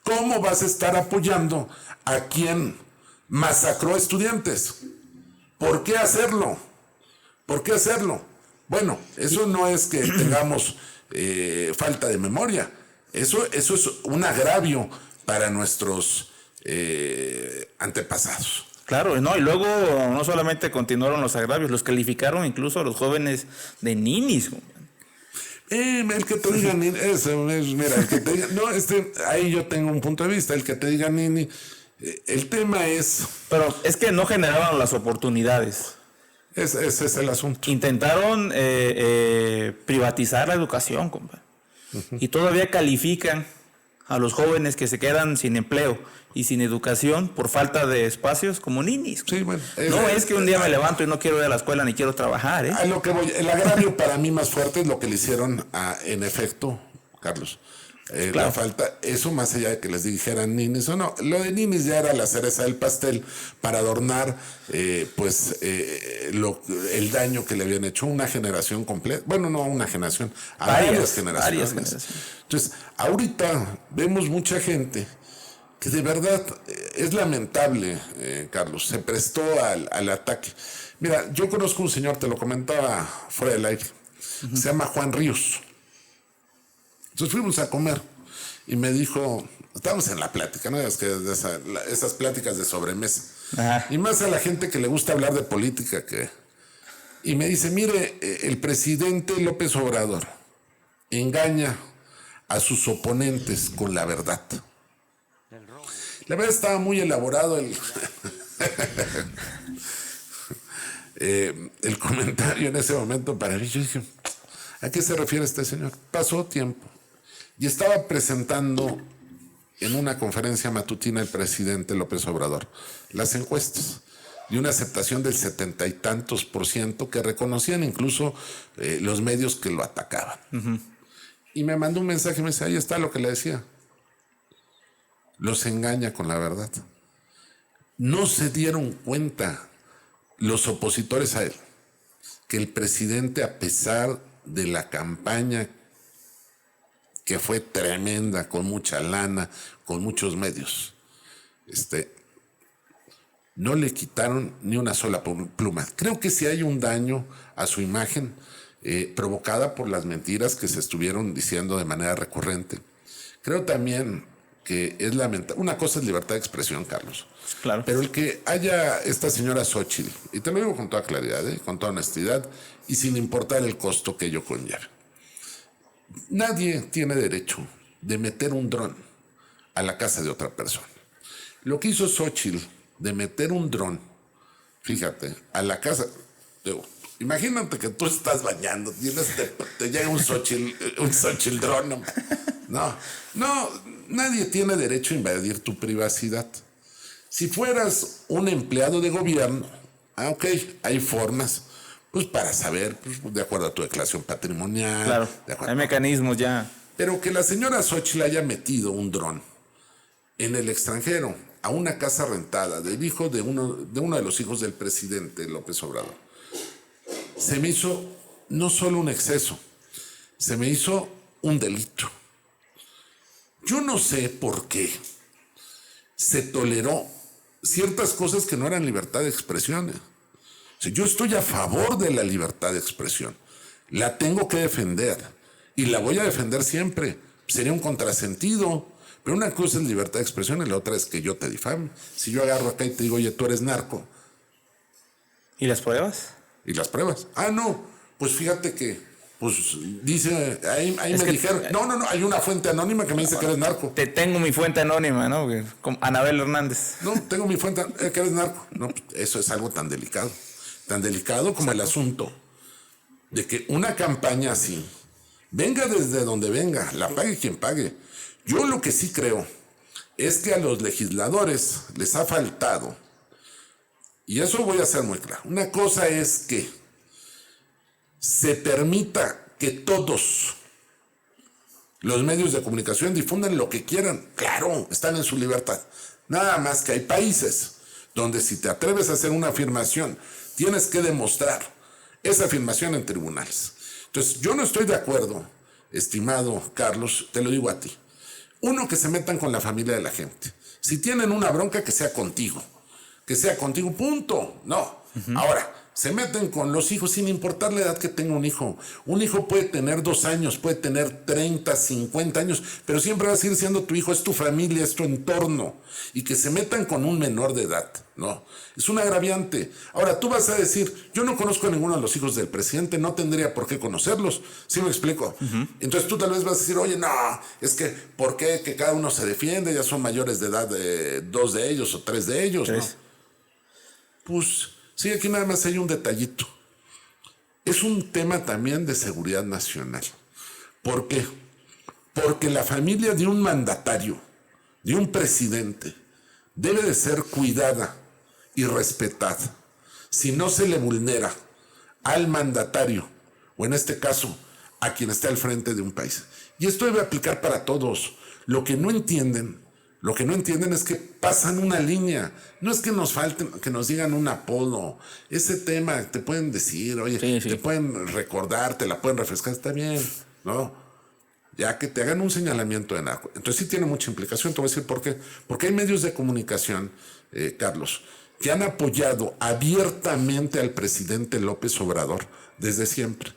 ¿Cómo vas a estar apoyando a quien masacró estudiantes? ¿Por qué hacerlo? ¿Por qué hacerlo? Bueno, eso no es que tengamos falta de memoria. Eso es un agravio para nuestros antepasados. Claro, no, y luego no solamente continuaron los agravios, los calificaron incluso a los jóvenes de ninis. El que te diga nini, mira, el que te diga, no, ahí yo tengo un punto de vista, el que te diga nini, el tema es... Pero es que no generaban las oportunidades. Ese es el asunto. Intentaron privatizar la educación, compa. Uh-huh. Y todavía califican a los jóvenes que se quedan sin empleo y sin educación por falta de espacios como ninis. Sí, bueno, no es que un día me levanto y no quiero ir a la escuela ni quiero trabajar. A lo que voy, el agravio para mí más fuerte es lo que le hicieron en efecto, Carlos. Claro. La falta, eso más allá de que les dijeran ninis o no, lo de ninis ya era la cereza del pastel para adornar el daño que le habían hecho una generación completa, bueno, no una generación, a varias generaciones. Entonces, ahorita vemos mucha gente que de verdad es lamentable, Carlos, se prestó al ataque. Mira, yo conozco un señor, te lo comentaba fuera del aire, uh-huh. Se llama Juan Ríos. Entonces fuimos a comer y me dijo, estábamos en la plática, ¿no? Es que esas pláticas de sobremesa. Ajá. Y más a la gente que le gusta hablar de política. Y me dice, mire, el presidente López Obrador engaña a sus oponentes con la verdad. La verdad estaba muy elaborado el comentario en ese momento para mí. Yo dije, ¿a qué se refiere este señor? Pasó tiempo y estaba presentando en una conferencia matutina el presidente López Obrador las encuestas. de una aceptación del 70 y tantos % que reconocían incluso los medios que lo atacaban. Y me mandó un mensaje y me dice, ahí está lo que le decía. Los engaña con la verdad. No se dieron cuenta los opositores a él que el presidente, a pesar de la campaña que fue tremenda, con mucha lana, con muchos medios, no le quitaron ni una sola pluma. Creo que si hay un daño a su imagen provocada por las mentiras que se estuvieron diciendo de manera recurrente. Creo también que es lamentable. Una cosa es libertad de expresión, Carlos. Claro. Pero el que haya esta señora Xóchitl, y te lo digo con toda claridad, con toda honestidad, y sin importar el costo que ello conlleve. Nadie tiene derecho de meter un dron a la casa de otra persona. Lo que hizo Xóchitl de meter un dron, fíjate, a la casa... Imagínate que tú estás bañando, te llega un Xóchitl dron. No, nadie tiene derecho a invadir tu privacidad. Si fueras un empleado de gobierno, ok, hay formas, pues para saber, pues, de acuerdo a tu declaración patrimonial. Claro, hay mecanismos ya. Pero que la señora Xóchitl haya metido un dron en el extranjero a una casa rentada del hijo de uno de los hijos del presidente López Obrador, se me hizo no solo un exceso, se me hizo un delito. Yo no sé por qué se toleró ciertas cosas que no eran libertad de expresión. O sea, yo estoy a favor de la libertad de expresión. La tengo que defender y la voy a defender siempre. Sería un contrasentido. Pero una cosa es libertad de expresión y la otra es que yo te difame. Si yo agarro acá y te digo, oye, tú eres narco. ¿Y las pruebas? ¿Y las pruebas? No, pues fíjate que, pues dice, ahí me dijeron, no, hay una fuente anónima que me dice que eres narco. Te tengo mi fuente anónima, ¿no? Con Anabel Hernández. No, tengo mi fuente, que eres narco. No, eso es algo tan delicado como el asunto de que una campaña así, venga desde donde venga, la pague quien pague. Yo lo que sí creo es que a los legisladores les ha faltado, y eso voy a ser muy claro, una cosa es que se permita que todos los medios de comunicación difundan lo que quieran. Claro, están en su libertad. Nada más que hay países donde si te atreves a hacer una afirmación, tienes que demostrar esa afirmación en tribunales. Entonces, yo no estoy de acuerdo, estimado Carlos, te lo digo a ti. Uno, que se metan con la familia de la gente. Si tienen una bronca, que sea contigo, punto. No. Ahora, se meten con los hijos sin importar la edad que tenga un hijo. Un hijo puede tener 2 años, puede tener 30, 50 años, pero siempre va a seguir siendo tu hijo, es tu familia, es tu entorno. Y que se metan con un menor de edad, no. Es un agraviante. Ahora, tú vas a decir, yo no conozco a ninguno de los hijos del presidente, no tendría por qué conocerlos. ¿Sí me explico? Entonces tú tal vez vas a decir, oye, no, es que, ¿por qué que cada uno se defiende? Ya son mayores de edad, 2 de ellos o 3 de ellos, ¿no? Pues... sí, aquí nada más hay un detallito. Es un tema también de seguridad nacional. ¿Por qué? Porque la familia de un mandatario, de un presidente, debe de ser cuidada y respetada. Si no se le vulnera al mandatario, o en este caso, a quien está al frente de un país. Y esto debe aplicar para todos. Lo que no entienden es que pasan una línea. No es que nos falten, que nos digan un apodo. Ese tema te pueden decir, oye, sí. Te pueden recordar, te la pueden refrescar, está bien, ¿no? Ya que te hagan un señalamiento de narco. Entonces sí tiene mucha implicación, te voy a decir por qué. Porque hay medios de comunicación, Carlos, que han apoyado abiertamente al presidente López Obrador desde siempre.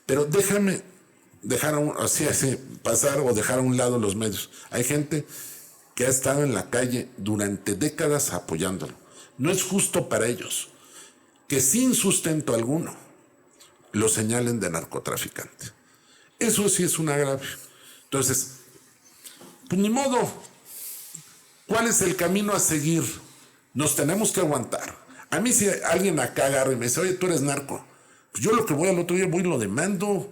Pero déjame pasar o dejar a un lado los medios. Hay gente que ha estado en la calle durante décadas apoyándolo. No es justo para ellos que sin sustento alguno lo señalen de narcotraficante. Eso sí es un agravio. Entonces, pues ni modo. ¿Cuál es el camino a seguir? Nos tenemos que aguantar. A mí si alguien acá agarra y me dice, oye, tú eres narco, pues yo lo que voy al otro día voy y lo demando.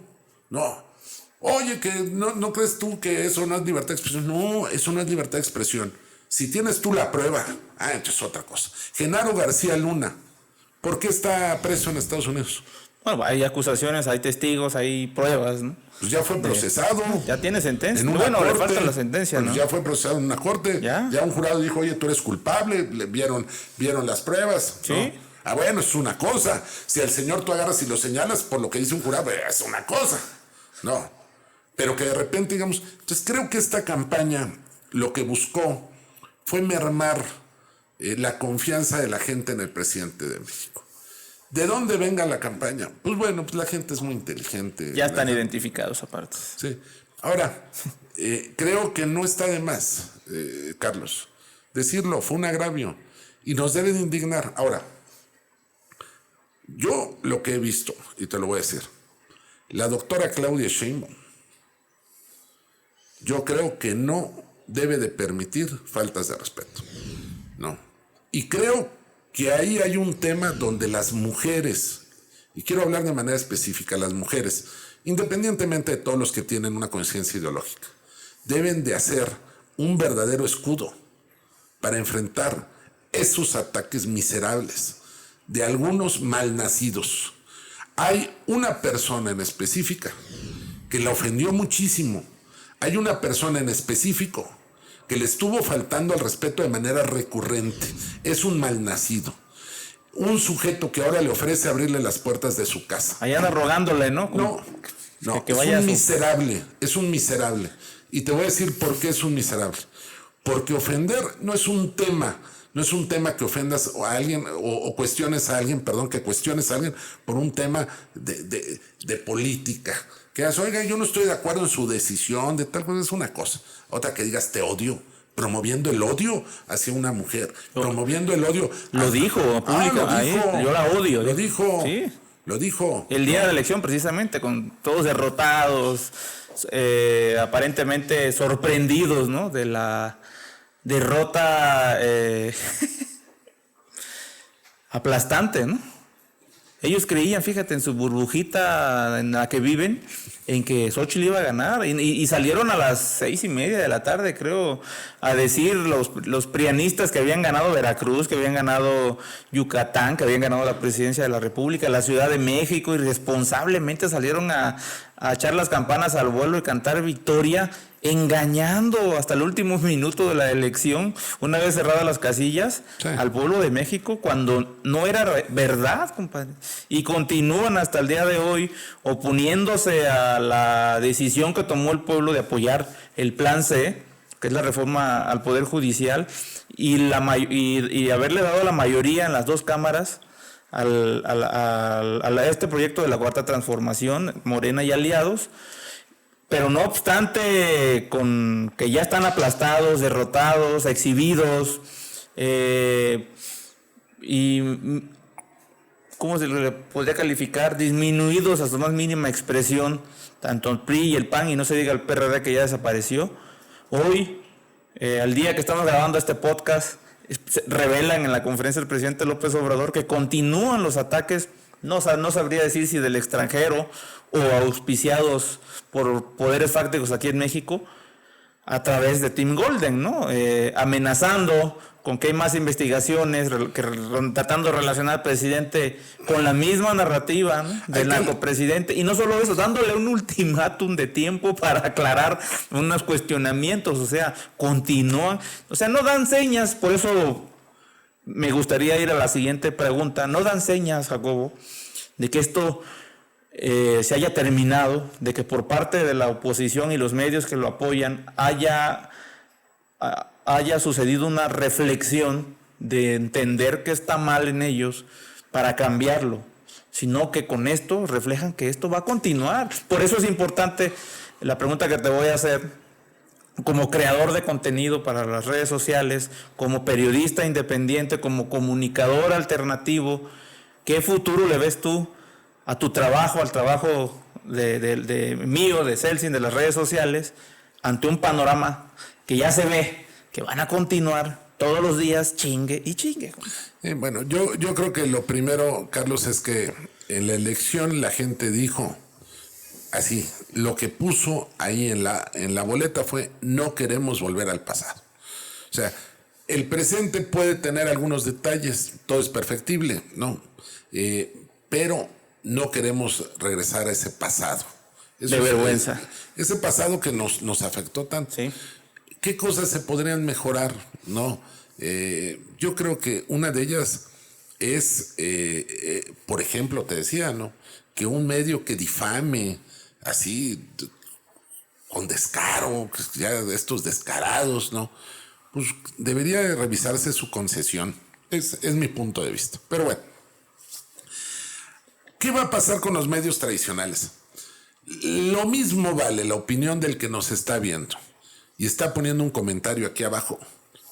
No. Oye, que no crees tú que eso no es libertad de expresión. No, eso no es libertad de expresión. Si tienes tú la prueba, entonces es otra cosa. Genaro García Luna, ¿Por qué está preso en Estados Unidos? Bueno, hay acusaciones, hay testigos, hay pruebas, ¿no? Pues ya fue procesado. Ya tiene sentencia. Bueno, corte, le falta la sentencia, ¿no? Ya fue procesado en una corte. Ya un jurado dijo, oye, tú eres culpable. Vieron las pruebas. Sí. ¿No? Ah, bueno, es una cosa. Si al señor tú agarras y lo señalas por lo que dice un jurado, es una cosa. No. Pero que de repente, digamos... Entonces creo que esta campaña lo que buscó fue mermar la confianza de la gente en el presidente de México. ¿De dónde venga la campaña? Pues bueno, pues la gente es muy inteligente. Ya están identificados aparte. Sí. Ahora, creo que no está de más, Carlos, decirlo, fue un agravio y nos debe de indignar. Ahora, yo lo que he visto, y te lo voy a decir, la doctora Claudia Sheinbaum, yo creo que no debe de permitir faltas de respeto. No. Y creo que ahí hay un tema donde las mujeres, y quiero hablar de manera específica, las mujeres, independientemente de todos los que tienen una conciencia ideológica, deben de hacer un verdadero escudo para enfrentar esos ataques miserables de algunos malnacidos. Hay una persona en específica que la ofendió muchísimo. Hay una persona en específico que le estuvo faltando al respeto de manera recurrente. Es un malnacido. Un sujeto que ahora le ofrece abrirle las puertas de su casa. Ahí anda rogándole, ¿no? No, es un miserable, es un miserable. Y te voy a decir por qué es un miserable. Porque ofender no es un tema que ofendas a alguien o cuestiones a alguien, que cuestiones a alguien por un tema de política. Que digas, oiga, yo no estoy de acuerdo en su decisión, de tal cosa, es una cosa. Otra que digas, te odio, promoviendo el odio hacia una mujer, promoviendo el odio. Lo dijo público, yo la odio. Lo dijo. Sí. Lo dijo. El día de la elección, precisamente, con todos derrotados, aparentemente sorprendidos, ¿no? De la derrota aplastante, ¿no? Ellos creían, fíjate, en su burbujita en la que viven, en que Xochitl iba a ganar. Y salieron a las 6:30 de la tarde, creo, a decir los prianistas que habían ganado Veracruz, que habían ganado Yucatán, que habían ganado la presidencia de la República, la Ciudad de México, y responsablemente salieron a echar las campanas al vuelo y cantar victoria, engañando hasta el último minuto de la elección, una vez cerradas las casillas, sí, al pueblo de México, cuando no era verdad, compadre. Y continúan hasta el día de hoy oponiéndose a la decisión que tomó el pueblo de apoyar el Plan C, que es la reforma al Poder Judicial, y haberle dado la mayoría en las dos cámaras a este proyecto de la Cuarta Transformación, Morena y aliados. Pero no obstante, con que ya están aplastados, derrotados, exhibidos, y ¿cómo se le podría calificar? Disminuidos a su más mínima expresión, tanto el PRI y el PAN, y no se diga el PRD que ya desapareció. Hoy, al día que estamos grabando este podcast, revelan en la conferencia del presidente López Obrador que continúan los ataques, no sabría decir si del extranjero o auspiciados por poderes fácticos aquí en México, a través de Team Golden, ¿no? Amenazando con que hay más investigaciones, tratando de relacionar al presidente con la misma narrativa, ¿no?, del narcopresidente. Y no solo eso, dándole un ultimátum de tiempo para aclarar unos cuestionamientos. O sea, continúan. O sea, no dan señas. Por eso me gustaría ir a la siguiente pregunta. No dan señas, Jacobo, de que esto se haya terminado, de que por parte de la oposición y los medios que lo apoyan haya sucedido una reflexión de entender que está mal en ellos para cambiarlo, sino que con esto reflejan que esto va a continuar. Por eso es importante la pregunta que te voy a hacer, como creador de contenido para las redes sociales, como periodista independiente, como comunicador alternativo, ¿qué futuro le ves tú a tu trabajo, al trabajo de mío, de Celsin, de las redes sociales, ante un panorama que ya se ve que van a continuar todos los días chingue y chingue? Bueno, yo creo que lo primero, Carlos, es que en la elección la gente dijo así, lo que puso ahí en la boleta fue: no queremos volver al pasado. O sea, el presente puede tener algunos detalles, todo es perfectible, ¿no? Pero no queremos regresar a ese pasado. Eso de vergüenza. Ese pasado que nos afectó tanto. Sí. ¿Qué cosas se podrían mejorar? No. Yo creo que una de ellas es, por ejemplo, te decía, ¿no? Que un medio que difame así, con descaro, ya estos descarados, ¿no? Pues debería de revisarse su concesión. Es mi punto de vista. Pero bueno, ¿qué va a pasar con los medios tradicionales? Lo mismo vale la opinión del que nos está viendo y está poniendo un comentario aquí abajo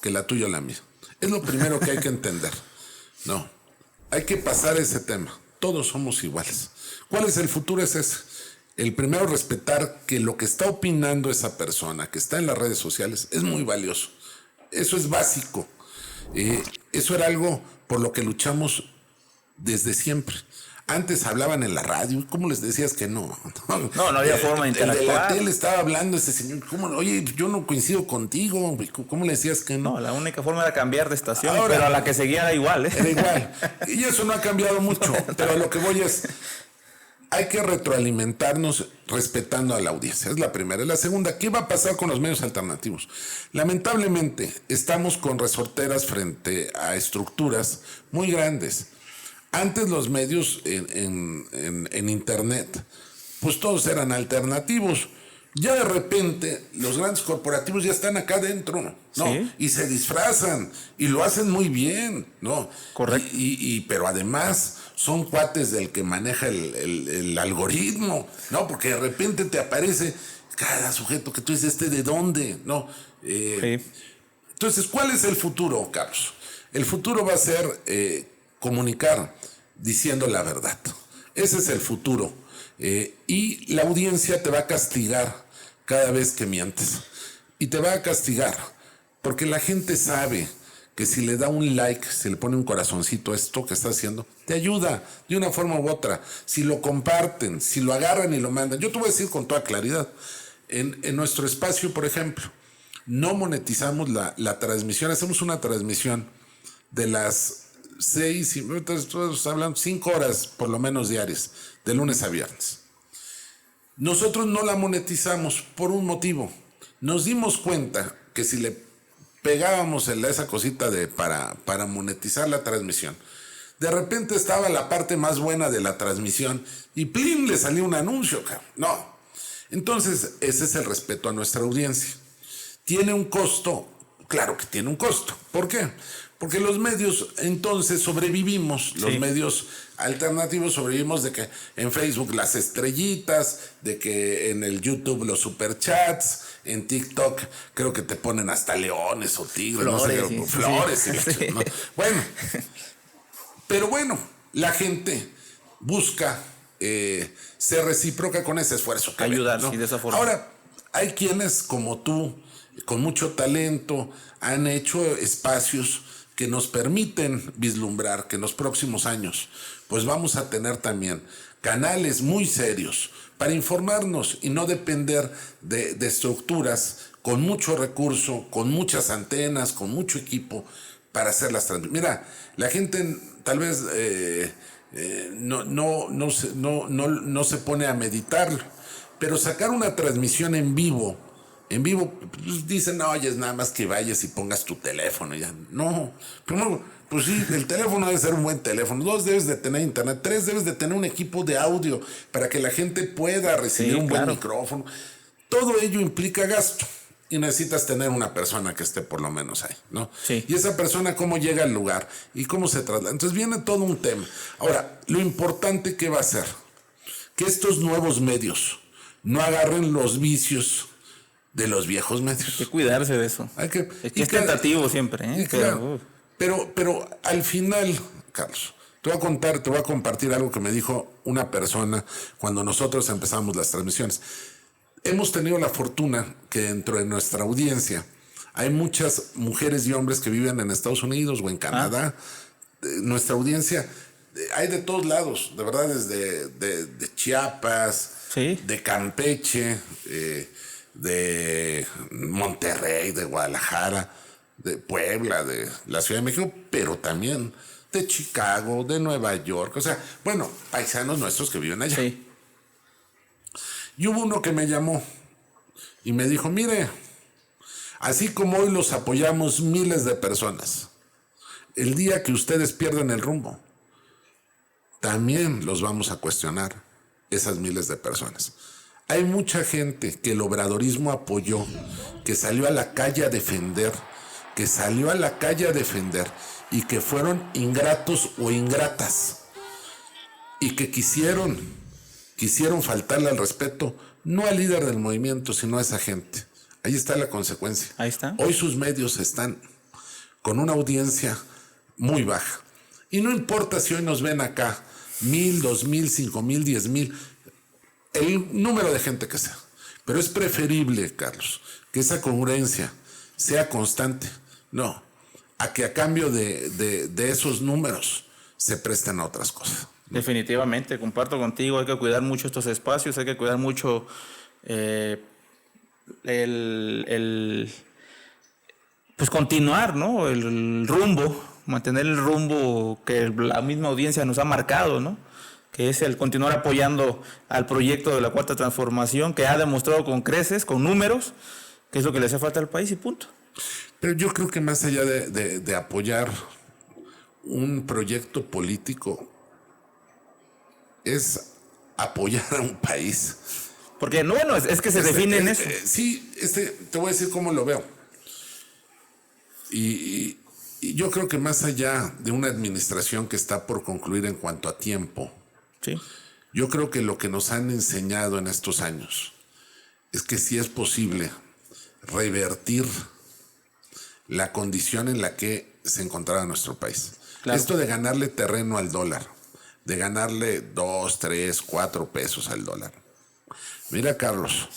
que la tuya o la mía. Es lo primero que hay que entender. No, hay que pasar ese tema. Todos somos iguales. ¿Cuál es el futuro? Es ese. El primero, respetar que lo que está opinando esa persona que está en las redes sociales es muy valioso. Eso es básico. Eso era algo por lo que luchamos desde siempre. Antes hablaban en la radio, ¿cómo les decías que no? No había forma de interactuar. El de la tele estaba hablando ese señor, oye, yo no coincido contigo, ¿cómo le decías que no? No, la única forma era cambiar de estación, pero a la que seguía era igual. Era igual. Y eso no ha cambiado mucho, pero a lo que voy es, hay que retroalimentarnos respetando a la audiencia. Es la primera. La segunda, ¿qué va a pasar con los medios alternativos? Lamentablemente, estamos con resorteras frente a estructuras muy grandes. Antes los medios en internet, pues todos eran alternativos. Ya de repente los grandes corporativos ya están acá adentro, ¿no? ¿Sí? Y se disfrazan y lo hacen muy bien, ¿no? Correcto. Pero además son cuates del que maneja el algoritmo, ¿no? Porque de repente te aparece cada sujeto que tú dices, ¿de dónde? ¿No? Sí. Entonces, ¿cuál es el futuro, Carlos? El futuro va a ser comunicar diciendo la verdad. Ese es el futuro. Y la audiencia te va a castigar cada vez que mientes. Y te va a castigar porque la gente sabe que si le da un like, si le pone un corazoncito a esto que está haciendo, te ayuda de una forma u otra. Si lo comparten, si lo agarran y lo mandan. Yo te voy a decir con toda claridad, en nuestro espacio, por ejemplo, no monetizamos la transmisión. Hacemos una transmisión de las 6, todos hablan 5 horas por lo menos diarias, de lunes a viernes. Nosotros no la monetizamos por un motivo. Nos dimos cuenta que si le pegábamos esa cosita para monetizar la transmisión, de repente estaba la parte más buena de la transmisión y ¡plin! Le salió un anuncio. No. Entonces, ese es el respeto a nuestra audiencia. ¿Tiene un costo? Claro que tiene un costo. ¿Por qué? Porque los medios entonces sobrevivimos, los medios alternativos sobrevivimos de que en Facebook las estrellitas, de que en el YouTube los superchats, en TikTok creo que te ponen hasta leones o tigres, flores, no sé, flores. Sí. ¿No? Bueno, pero bueno, la gente busca ser recíproca con ese esfuerzo. Ayudar, ¿no? sí, de esa forma. Ahora, hay quienes como tú, con mucho talento, han hecho espacios que nos permiten vislumbrar que en los próximos años pues vamos a tener también canales muy serios para informarnos y no depender de estructuras con mucho recurso, con muchas antenas, con mucho equipo para hacer las transmisiones. Mira, la gente tal vez no se pone a meditarlo, pero sacar una transmisión en vivo, pues dicen, no, oye, es nada más que vayas y pongas tu teléfono. Ya. No, primero, pues sí, el teléfono debe ser un buen teléfono. 2, debes de tener internet. 3, debes de tener un equipo de audio para que la gente pueda recibir un buen micrófono. Todo ello implica gasto y necesitas tener una persona que esté por lo menos ahí, ¿no? Sí. Y esa persona cómo llega al lugar y cómo se traslada. Entonces viene todo un tema. Ahora, lo importante que va a ser que estos nuevos medios no agarren los vicios de los viejos medios. Hay que cuidarse de eso. Es tentativo siempre, ¿eh? Pero al final, Carlos, te voy a compartir algo que me dijo una persona cuando nosotros empezamos las transmisiones. Hemos tenido la fortuna que dentro de nuestra audiencia hay muchas mujeres y hombres que viven en Estados Unidos o en Canadá. Nuestra audiencia hay de todos lados, de verdad, desde de Chiapas, ¿sí? De Campeche, de Monterrey, de Guadalajara, de Puebla, de la Ciudad de México, pero también de Chicago, de Nueva York. O sea, bueno, paisanos nuestros que viven allá. Sí. Y hubo uno que me llamó y me dijo, mire, así como hoy los apoyamos miles de personas, el día que ustedes pierden el rumbo, también los vamos a cuestionar, esas miles de personas. Hay mucha gente que el obradorismo apoyó, que salió a la calle a defender, y que fueron ingratos o ingratas, y que quisieron faltarle al respeto, no al líder del movimiento, sino a esa gente. Ahí está la consecuencia. Ahí está. Hoy sus medios están con una audiencia muy baja. Y no importa si hoy nos ven acá 1,000, 2,000, 5,000, 10,000, el número de gente que sea. Pero es preferible, Carlos, que esa congruencia sea constante. No, a que a cambio de esos números se presten a otras cosas. Definitivamente, comparto contigo, hay que cuidar mucho estos espacios, hay que cuidar mucho pues continuar, ¿no? El rumbo, mantener el rumbo que la misma audiencia nos ha marcado, ¿no? Que es el continuar apoyando al proyecto de la Cuarta Transformación, que ha demostrado con creces, con números, que es lo que le hace falta al país y punto. Pero yo creo que más allá de apoyar un proyecto político, es apoyar a un país. Porque no, bueno, es que se define en eso. Sí, te voy a decir cómo lo veo. Y yo creo que más allá de una administración que está por concluir en cuanto a tiempo, sí, yo creo que lo que nos han enseñado en estos años es que sí es posible revertir la condición en la que se encontraba nuestro país. Claro. Esto de ganarle terreno al dólar, de ganarle 2, 3, 4 pesos al dólar. Mira, Carlos,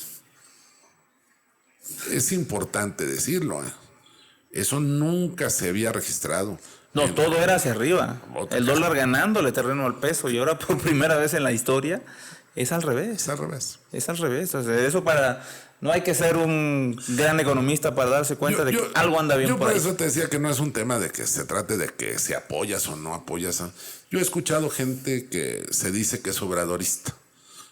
es importante decirlo, eso nunca se había registrado. No, todo era hacia arriba. El dólar ganándole terreno al peso, y ahora por primera vez en la historia es al revés. Es al revés. Es al revés. O sea, eso no hay que ser un gran economista para darse cuenta de que algo anda bien por ahí. Yo por eso te decía que no es un tema de que se trate de que si apoyas o no apoyas. Yo he escuchado gente que se dice que es obradorista,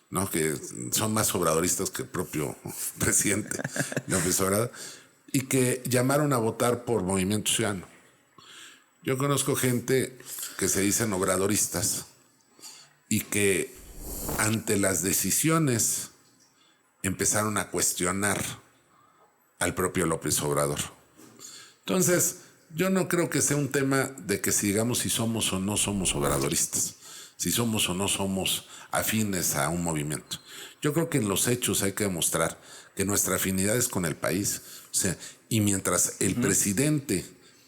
¿no? Que son más obradoristas que el propio presidente López Obrador, y que llamaron a votar por Movimiento Ciudadano. Yo conozco gente que se dicen obradoristas y que ante las decisiones empezaron a cuestionar al propio López Obrador. Entonces, yo no creo que sea un tema de que si digamos si somos o no somos obradoristas, si somos o no somos afines a un movimiento. Yo creo que en los hechos hay que demostrar que nuestra afinidad es con el país. O sea, y mientras el presidente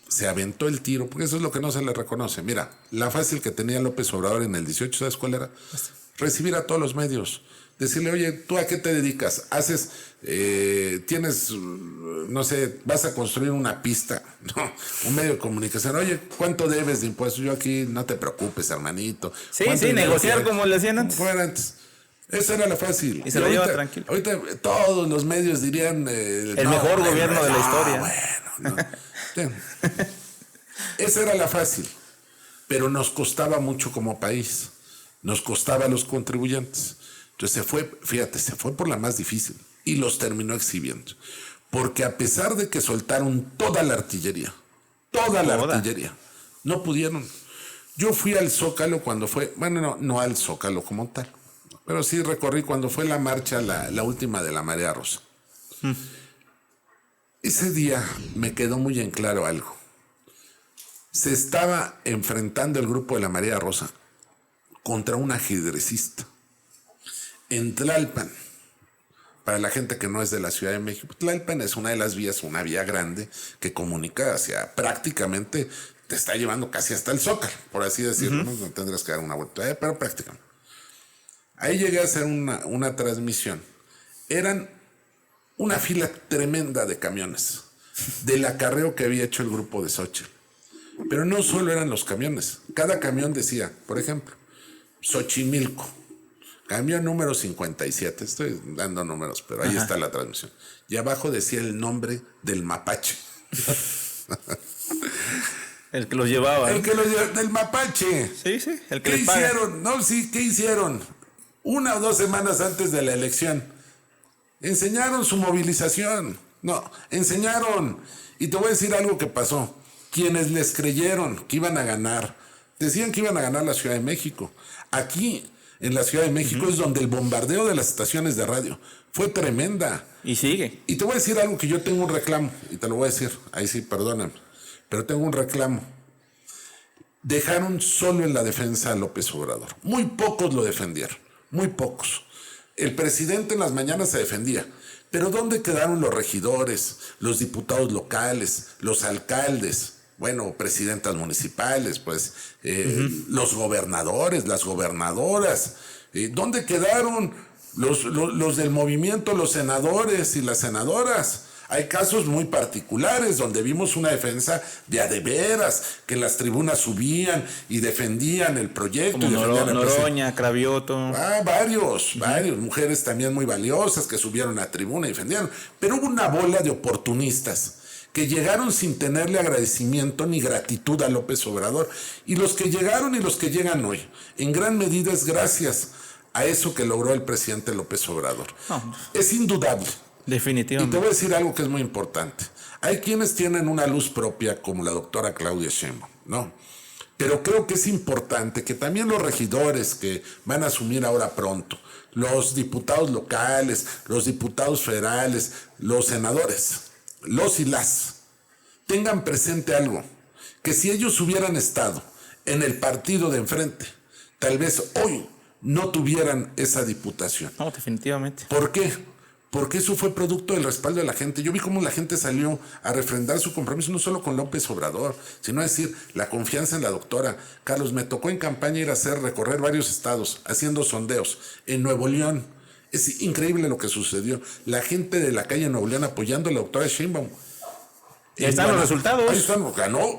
se aventó el tiro, porque eso es lo que no se le reconoce. Mira, la fácil que tenía López Obrador en el 18, ¿sabes cuál era? Recibir a todos los medios. Decirle, oye, ¿tú a qué te dedicas? Tienes, no sé, vas a construir una pista, ¿no? Un medio de comunicación. Oye, ¿cuánto debes de impuestos? Yo aquí, no te preocupes, hermanito. Sí, negociar como le hacían antes. Fuera antes. Esa era la fácil. Y se lo lleva tranquilo. Ahorita todos los medios dirían... el mejor gobierno de la historia. Bueno, no. Esa era la fácil. Pero nos costaba mucho como país. Nos costaba a los contribuyentes. Entonces se fue por la más difícil y los terminó exhibiendo. Porque a pesar de que soltaron toda la artillería, no pudieron. Yo fui al Zócalo cuando fue, bueno, no al Zócalo como tal, pero sí recorrí cuando fue la marcha, la última de la Marea Rosa. Ese día me quedó muy en claro algo. Se estaba enfrentando el grupo de la Marea Rosa contra un ajedrecista. En Tlalpan, para la gente que no es de la Ciudad de México, Tlalpan es una de las vías, una vía grande que comunica hacia prácticamente, te está llevando casi hasta el Zócalo, por así decirlo, ¿no? Tendrás que dar una vuelta, pero prácticamente. Ahí llegué a hacer una transmisión. Eran una fila tremenda de camiones del acarreo que había hecho el grupo de Xochitl. Pero no solo eran los camiones. Cada camión decía, por ejemplo, Xochimilco, camión número 57. Estoy dando números, pero ahí está la transmisión. Y abajo decía el nombre del mapache. El que los llevaba. El que los llevaba, del mapache. Sí, el que ¿Qué les paga. hicieron? No, sí, ¿qué hicieron? 1 o 2 semanas antes de la elección. Enseñaron su movilización. No, enseñaron. Y te voy a decir algo que pasó. Quienes les creyeron que iban a ganar, decían que iban a ganar la Ciudad de México. Aquí, en la Ciudad de México, es donde el bombardeo de las estaciones de radio fue tremenda. Y sigue. Y te voy a decir algo que yo tengo un reclamo, y te lo voy a decir, ahí sí, perdóname, pero tengo un reclamo. Dejaron solo en la defensa a López Obrador. Muy pocos lo defendieron, muy pocos. El presidente en las mañanas se defendía, pero ¿dónde quedaron los regidores, los diputados locales, los alcaldes? Bueno, presidentas municipales, pues, los gobernadores, las gobernadoras. ¿Dónde quedaron los del movimiento, los senadores y las senadoras? Hay casos muy particulares donde vimos una defensa de a de veras, que en las tribunas subían y defendían el proyecto. Como Noroña, Cravioto. Varios, mujeres también muy valiosas que subieron a tribuna y defendieron. Pero hubo una bola de oportunistas que llegaron sin tenerle agradecimiento ni gratitud a López Obrador. Y los que llegaron y los que llegan hoy, en gran medida es gracias a eso que logró el presidente López Obrador. No. Es indudable. Definitivamente. Y te voy a decir algo que es muy importante. Hay quienes tienen una luz propia, como la doctora Claudia Sheinbaum, ¿no? Pero creo que es importante que también los regidores que van a asumir ahora pronto, los diputados locales, los diputados federales, los senadores, los y las, tengan presente algo, que si ellos hubieran estado en el partido de enfrente, tal vez hoy no tuvieran esa diputación. No, definitivamente. ¿Por qué? Porque eso fue producto del respaldo de la gente. Yo vi cómo la gente salió a refrendar su compromiso, no solo con López Obrador, sino a decir la confianza en la doctora. Carlos, me tocó en campaña ir a recorrer varios estados, haciendo sondeos. En Nuevo León, es increíble lo que sucedió. La gente de la calle Nuevo León apoyando a la doctora Sheinbaum. Y ahí están los resultados. Ahí están,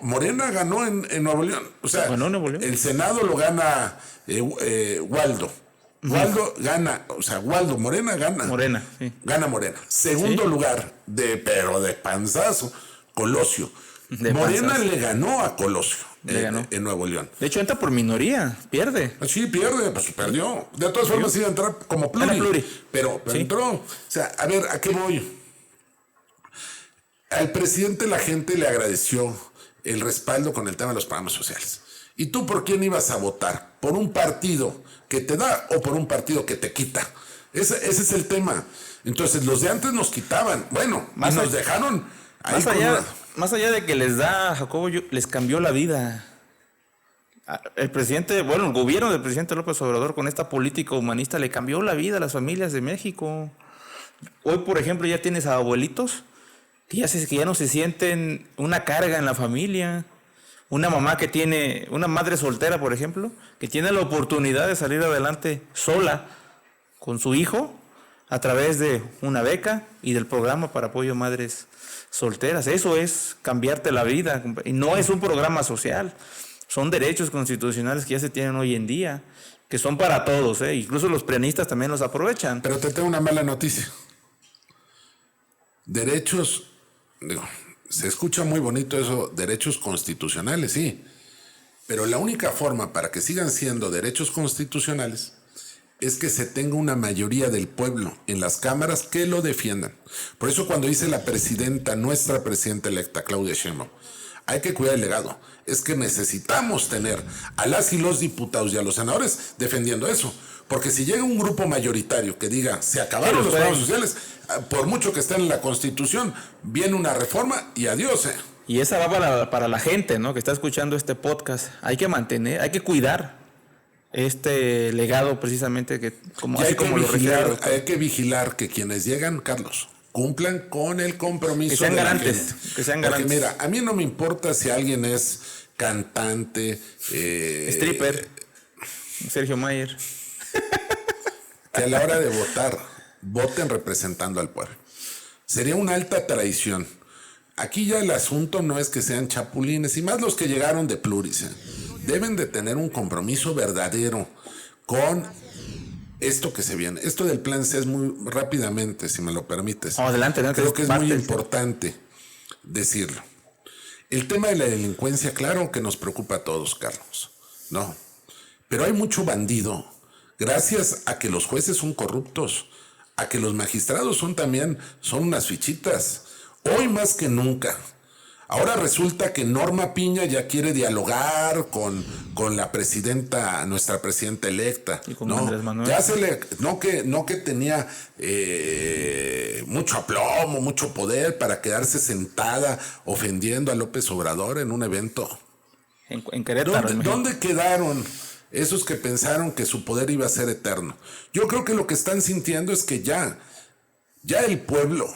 Morena ganó en Nuevo León. O sea, Nuevo León. El Senado lo gana Waldo. Waldo gana, o sea, Waldo Morena gana. Morena, sí. Gana Morena. Segundo lugar, pero de panzazo, Colosio. Morena le ganó a Colosio en Nuevo León. De hecho, entra por minoría, pierde. Sí, pierde, pues perdió. De todas formas, iba a entrar como pluri. Pero sí. Entró. O sea, a ver, ¿a qué voy? Al presidente la gente le agradeció el respaldo con el tema de los programas sociales. ¿Y tú por quién ibas a votar? ¿Por un partido que te da o por un partido que te quita? Ese es el tema. Entonces, los de antes nos quitaban. Bueno, más nos dejaron ahí más allá de que les da a Jacobo, les cambió la vida. El gobierno del presidente López Obrador con esta política humanista le cambió la vida a las familias de México. Hoy, por ejemplo, ya tienes a abuelitos que ya no se sienten una carga en la familia. Una mamá que tiene, una madre soltera, por ejemplo, que tiene la oportunidad de salir adelante sola con su hijo a través de una beca y del programa para apoyo a madres solteras. Eso es cambiarte la vida. Y no es un programa social. Son derechos constitucionales que ya se tienen hoy en día, que son para todos, ¿eh? Incluso los prianistas también los aprovechan. Pero te tengo una mala noticia. Derechos, se escucha muy bonito eso, derechos constitucionales, sí. Pero la única forma para que sigan siendo derechos constitucionales es que se tenga una mayoría del pueblo en las cámaras que lo defiendan. Por eso cuando dice la presidenta, nuestra presidenta electa, Claudia Sheinbaum, hay que cuidar el legado. Es que necesitamos tener a las y los diputados y a los senadores defendiendo eso. Porque si llega un grupo mayoritario que diga, se acabaron los programas sociales, por mucho que estén en la Constitución, viene una reforma y adiós. Y esa va para la gente, ¿no?, que está escuchando este podcast. Hay que mantener, hay que cuidar este legado precisamente, que hay que vigilar que quienes llegan, Carlos, cumplan con el compromiso. Que sean garantes. Que sean garantes. Porque mira, a mí no me importa si alguien es cantante, stripper, Sergio Mayer. Que a la hora de votar, voten representando al pueblo. Sería una alta traición. Aquí ya el asunto no es que sean chapulines, y más los que llegaron de pluris. Deben de tener un compromiso verdadero con esto que se viene. Esto del plan C es muy rápidamente, si me lo permites. Adelante. Creo que es muy importante decirlo. El tema de la delincuencia, claro que nos preocupa a todos, Carlos, ¿no? Pero hay mucho bandido, gracias a que los jueces son corruptos, a que los magistrados son unas fichitas, hoy más que nunca. Ahora resulta que Norma Piña ya quiere dialogar con la presidenta, nuestra presidenta electa. Y con Andrés Manuel. Ya no que tenía mucho aplomo, mucho poder para quedarse sentada ofendiendo a López Obrador en un evento. En Querétaro. ¿Dónde quedaron esos que pensaron que su poder iba a ser eterno? Yo creo que lo que están sintiendo es que ya el pueblo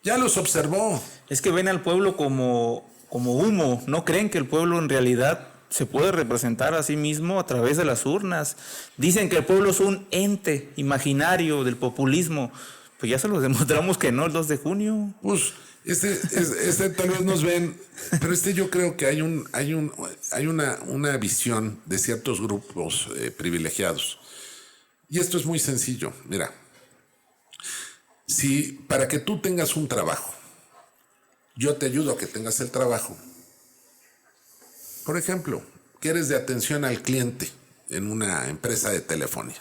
ya los observó. Es que ven al pueblo como humo, no creen que el pueblo en realidad se puede representar a sí mismo a través de las urnas. Dicen que el pueblo es un ente imaginario del populismo. Pues ya se los demostramos que no el 2 de junio. Pues este tal vez nos ven, pero yo creo que hay una visión de ciertos grupos privilegiados. Y esto es muy sencillo. Mira, si para que tú tengas un trabajo, yo te ayudo a que tengas el trabajo. Por ejemplo, que eres de atención al cliente en una empresa de telefonía.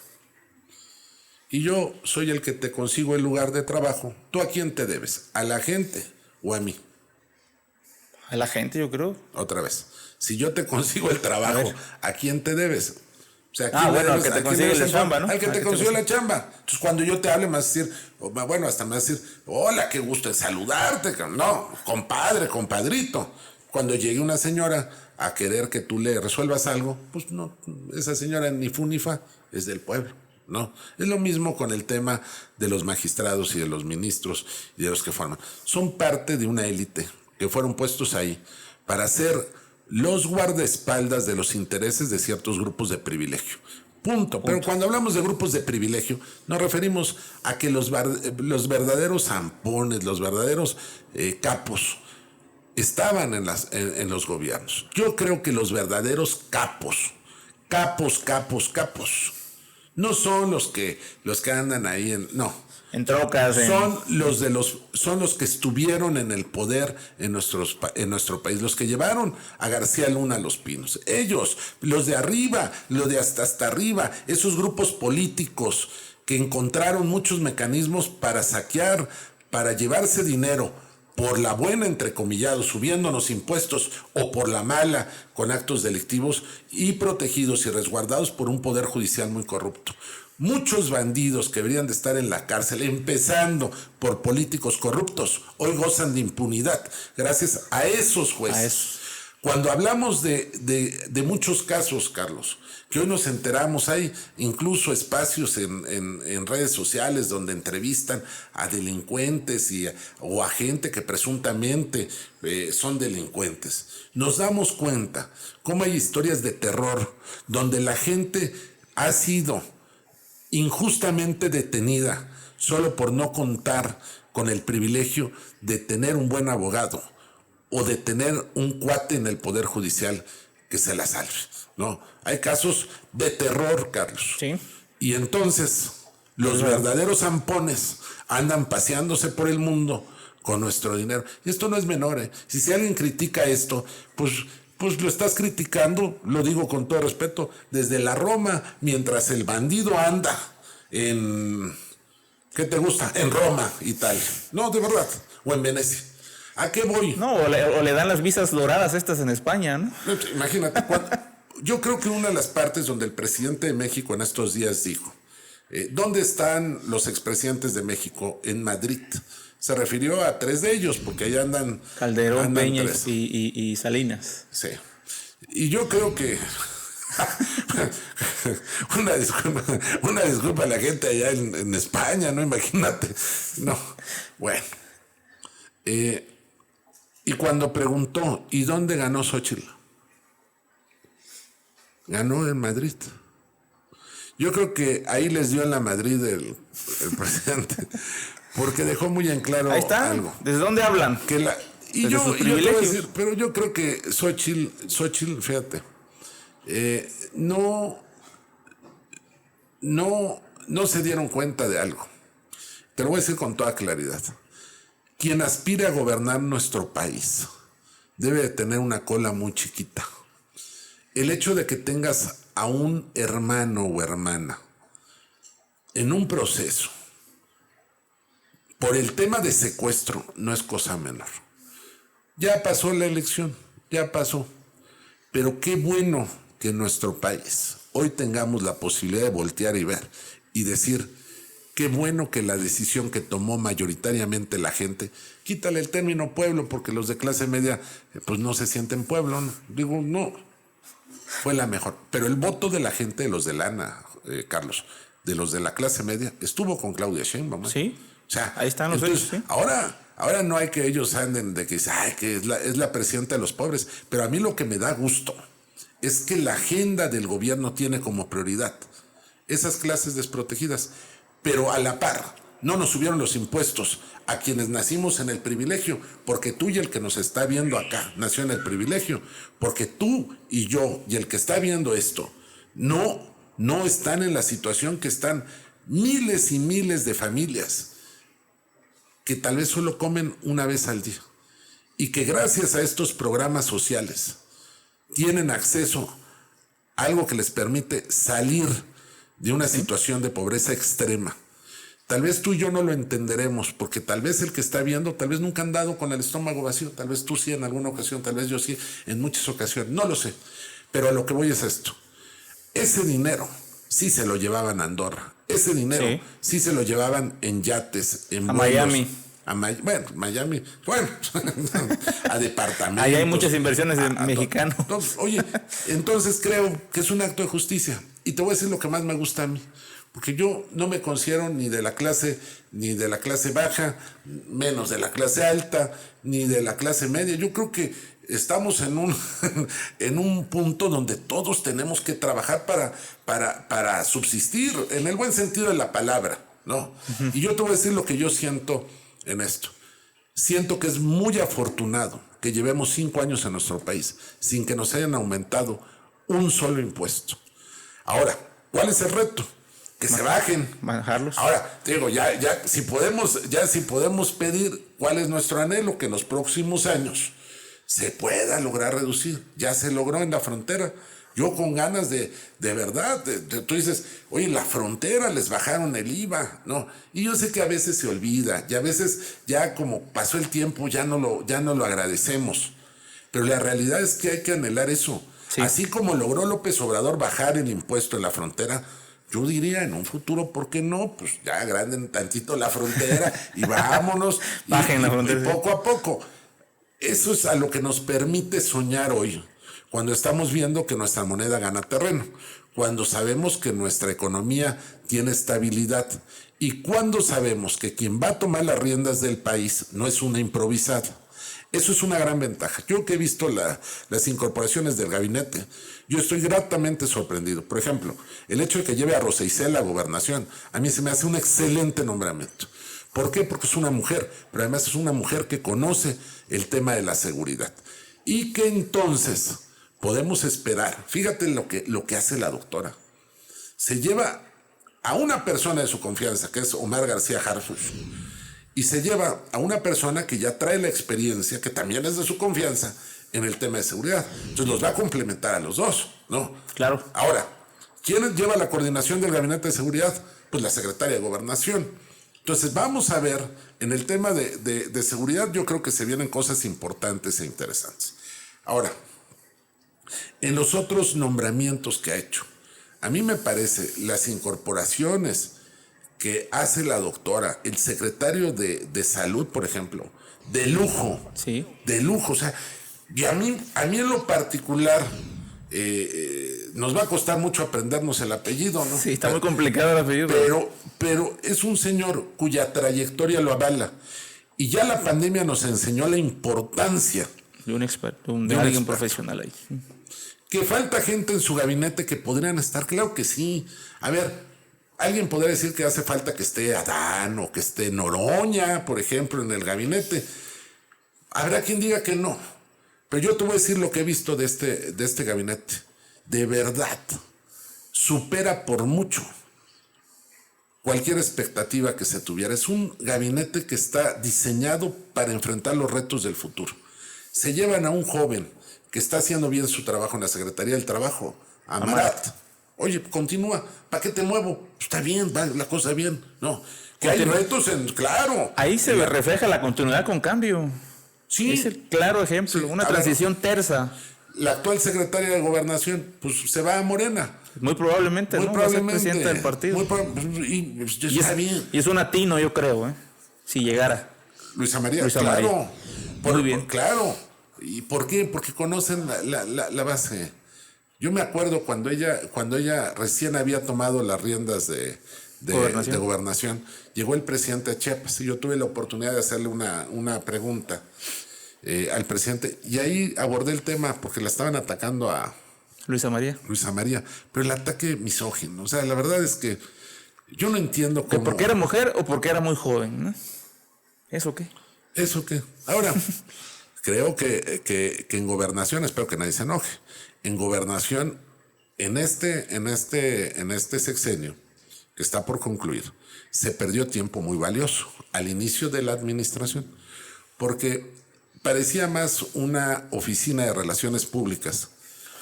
Y yo soy el que te consigo el lugar de trabajo. ¿Tú a quién te debes? ¿A la gente o a mí? A la gente, yo creo. Otra vez. Si yo te consigo el trabajo, ¿a quién te debes? O sea, al que te consigue la chamba, ¿no? Al que te consiguió la chamba. Entonces, cuando yo te hable, me vas a decir, hasta me vas a decir, hola, qué gusto en saludarte. No, compadre, compadrito. Cuando llegue una señora a querer que tú le resuelvas algo, pues no, esa señora ni fu ni fa, es del pueblo, ¿no? Es lo mismo con el tema de los magistrados y de los ministros y de los que forman. Son parte de una élite que fueron puestos ahí para ser los guardaespaldas de los intereses de ciertos grupos de privilegio. Punto. Pero cuando hablamos de grupos de privilegio, nos referimos a que los verdaderos zampones, los verdaderos capos, estaban en los gobiernos. Yo creo que los verdaderos capos, no son los que andan ahí en trocas. Son los que estuvieron en el poder en nuestro país, los que llevaron a García Luna a Los Pinos. Ellos, los de arriba, los de hasta arriba, esos grupos políticos que encontraron muchos mecanismos para saquear, para llevarse dinero, por la buena, entrecomillado, subiéndonos impuestos, o por la mala, con actos delictivos, y protegidos y resguardados por un poder judicial muy corrupto. Muchos bandidos que deberían de estar en la cárcel, empezando por políticos corruptos, hoy gozan de impunidad gracias a esos jueces. Cuando hablamos de muchos casos, Carlos, que hoy nos enteramos, hay incluso espacios en redes sociales donde entrevistan a delincuentes o a gente que presuntamente son delincuentes. Nos damos cuenta cómo hay historias de terror donde la gente ha sido injustamente detenida solo por no contar con el privilegio de tener un buen abogado o de tener un cuate en el Poder Judicial que se la salve, ¿no? Hay casos de terror, Carlos. Sí. Y entonces los verdaderos zampones andan paseándose por el mundo con nuestro dinero. Y esto no es menor, ¿eh? Si alguien critica esto, pues lo estás criticando, lo digo con todo respeto, desde la Roma, mientras el bandido anda en... ¿Qué te gusta? En Roma, Italia. No, de verdad. O en Venecia. ¿A qué voy? No, o le dan las visas doradas estas en España, ¿no? Imagínate. Yo creo que una de las partes donde el presidente de México en estos días dijo, ¿dónde están los expresidentes de México? En Madrid. Se refirió a 3 de ellos, porque allá andan... Calderón, Peña y Salinas. Sí. Y yo creo que... una disculpa a la gente allá en España, ¿no? Imagínate. No. Bueno. Y cuando preguntó, ¿y dónde ganó Xóchitl? Ganó en Madrid. Yo creo que ahí les dio en la Madrid el presidente, porque dejó muy en claro ahí está. Algo. ¿Desde dónde hablan? Y yo te voy a decir, pero yo creo que Xóchitl, fíjate, no se dieron cuenta de algo. Te lo voy a decir con toda claridad. Quien aspire a gobernar nuestro país debe de tener una cola muy chiquita. El hecho de que tengas a un hermano o hermana en un proceso por el tema de secuestro no es cosa menor. Ya pasó la elección, ya pasó. Pero qué bueno que en nuestro país hoy tengamos la posibilidad de voltear y ver y decir, qué bueno que la decisión que tomó mayoritariamente la gente, quítale el término pueblo porque los de clase media pues no se sienten pueblo, ¿no? Digo, no, fue la mejor. Pero el voto de la gente, de los de lana, Carlos, de los de la clase media, estuvo con Claudia Sheinbaum. Sí, o sea, ahí están los entonces, hechos, ¿sí? Ahora no hay que ellos anden de que, que es la presidenta de los pobres, pero a mí lo que me da gusto es que la agenda del gobierno tiene como prioridad esas clases desprotegidas, pero a la par no nos subieron los impuestos a quienes nacimos en el privilegio, porque tú y el que nos está viendo acá nació en el privilegio, porque tú y yo y el que está viendo esto no están en la situación que están miles y miles de familias que tal vez solo comen una vez al día y que gracias a estos programas sociales tienen acceso a algo que les permite salir de una situación de pobreza extrema. Tal vez tú y yo no lo entenderemos, porque tal vez el que está viendo, tal vez nunca han dado con el estómago vacío, tal vez tú sí en alguna ocasión, tal vez yo sí en muchas ocasiones, no lo sé, pero a lo que voy es esto. Ese dinero sí se lo llevaban a Andorra, ese dinero sí se lo llevaban en yates, en vuelos, Miami. Miami, a departamentos. Ahí hay muchas inversiones de mexicanos. Oye, entonces creo que es un acto de justicia. Y te voy a decir lo que más me gusta a mí. Porque yo no me considero ni de la clase baja, menos de la clase alta, ni de la clase media. Yo creo que estamos en un punto donde todos tenemos que trabajar para subsistir, en el buen sentido de la palabra, ¿no? Uh-huh. Y yo te voy a decir lo que yo siento en esto. Siento que es muy afortunado que llevemos 5 años en nuestro país sin que nos hayan aumentado un solo impuesto. Ahora, ¿cuál es el reto? Que se bajen. Bajarlos. Ahora, te digo, si podemos pedir cuál es nuestro anhelo, que en los próximos años se pueda lograr reducir. Ya se logró en la frontera. Yo con ganas de verdad, tú dices, oye, la frontera les bajaron el IVA, ¿no? Y yo sé que a veces se olvida, y a veces ya como pasó el tiempo, ya no lo agradecemos. Pero la realidad es que hay que anhelar eso. Sí. Así como logró López Obrador bajar el impuesto en la frontera, yo diría en un futuro, ¿por qué no? Pues ya agranden tantito la frontera y vámonos. Bajen la frontera. Y poco a poco. Eso es a lo que nos permite soñar hoy, cuando estamos viendo que nuestra moneda gana terreno, cuando sabemos que nuestra economía tiene estabilidad y cuando sabemos que quien va a tomar las riendas del país no es una improvisada. Eso es una gran ventaja. Yo que he visto las incorporaciones del gabinete, yo estoy gratamente sorprendido. Por ejemplo, el hecho de que lleve a Rosa Isela a gobernación, a mí se me hace un excelente nombramiento. ¿Por qué? Porque es una mujer, pero además es una mujer que conoce el tema de la seguridad. Y que entonces podemos esperar, fíjate lo que hace la doctora. Se lleva a una persona de su confianza, que es Omar García Harfuch, y se lleva a una persona que ya trae la experiencia, que también es de su confianza, en el tema de seguridad. Entonces los va a complementar a los dos, ¿no? Claro. Ahora, ¿quién lleva la coordinación del gabinete de seguridad? Pues la secretaria de Gobernación. Entonces vamos a ver, en el tema de seguridad yo creo que se vienen cosas importantes e interesantes. Ahora, en los otros nombramientos que ha hecho, a mí me parece las incorporaciones que hace la doctora, el secretario de Salud, por ejemplo, de lujo. Sí. De lujo. O sea, y a mí en lo particular nos va a costar mucho aprendernos el apellido, ¿no? Sí, está muy complicado el apellido. Pero es un señor cuya trayectoria lo avala. Y ya la pandemia nos enseñó la importancia de un experto, de alguien profesional ahí. Que falta gente en su gabinete que podrían estar, claro que sí. A ver, alguien podría decir que hace falta que esté Adán o que esté Noroña, por ejemplo, en el gabinete. Habrá quien diga que no. Pero yo te voy a decir lo que he visto de este gabinete. De verdad, supera por mucho cualquier expectativa que se tuviera. Es un gabinete que está diseñado para enfrentar los retos del futuro. Se llevan a un joven que está haciendo bien su trabajo en la Secretaría del Trabajo, Amarat. Oye, continúa, ¿para qué te muevo? Está bien, va la cosa bien. No, que hay retos claro. Ahí se refleja la continuidad con cambio. Sí. Es el claro ejemplo, una transición tersa. La actual secretaria de Gobernación, pues se va a Morena. Muy probablemente, muy ¿no? probablemente. Va a ser presidenta del partido. Y está bien. Y es un atino, yo creo, si llegara. Luisa María, claro. Muy bien. Claro. ¿Y por qué? Porque conocen la base. Yo me acuerdo cuando ella recién había tomado las riendas de gobernación, llegó el presidente a Chiapas y yo tuve la oportunidad de hacerle una pregunta al presidente y ahí abordé el tema porque la estaban atacando a Luisa María, pero el ataque misógino, o sea, la verdad es que yo no entiendo cómo... ¿Porque era mujer o porque era muy joven? ¿No? ¿Eso qué? Ahora, creo que en gobernación, espero que nadie se enoje, en gobernación, en este sexenio que está por concluir, se perdió tiempo muy valioso al inicio de la administración, porque parecía más una oficina de relaciones públicas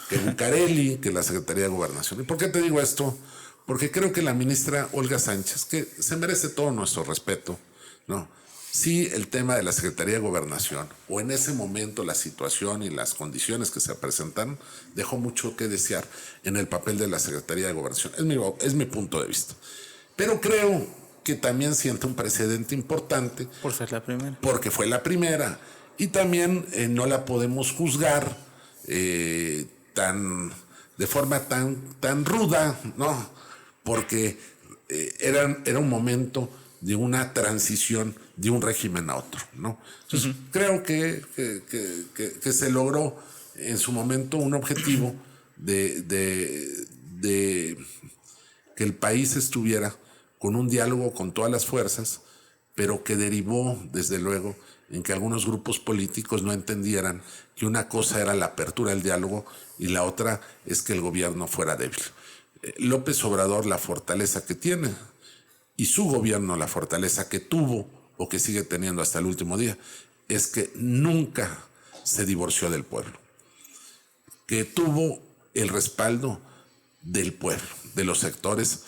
que Bucareli, que la Secretaría de Gobernación. ¿Y por qué te digo esto? Porque creo que la ministra Olga Sánchez, que se merece todo nuestro respeto, ¿no? Sí, el tema de la Secretaría de Gobernación, o en ese momento la situación y las condiciones que se presentaron, dejó mucho que desear en el papel de la Secretaría de Gobernación. Es mi punto de vista. Pero creo que también siente un precedente importante. Por ser la primera. Porque fue la primera. Y también no la podemos juzgar de forma tan ruda, ¿no? Porque era un momento de una transición de un régimen a otro, ¿no? Entonces, creo que se logró en su momento un objetivo de que el país estuviera con un diálogo con todas las fuerzas, pero que derivó, desde luego, en que algunos grupos políticos no entendieran que una cosa era la apertura del diálogo y la otra es que el gobierno fuera débil. López Obrador, la fortaleza que tiene, y su gobierno, la fortaleza que tuvo o que sigue teniendo hasta el último día, es que nunca se divorció del pueblo, que tuvo el respaldo del pueblo, de los sectores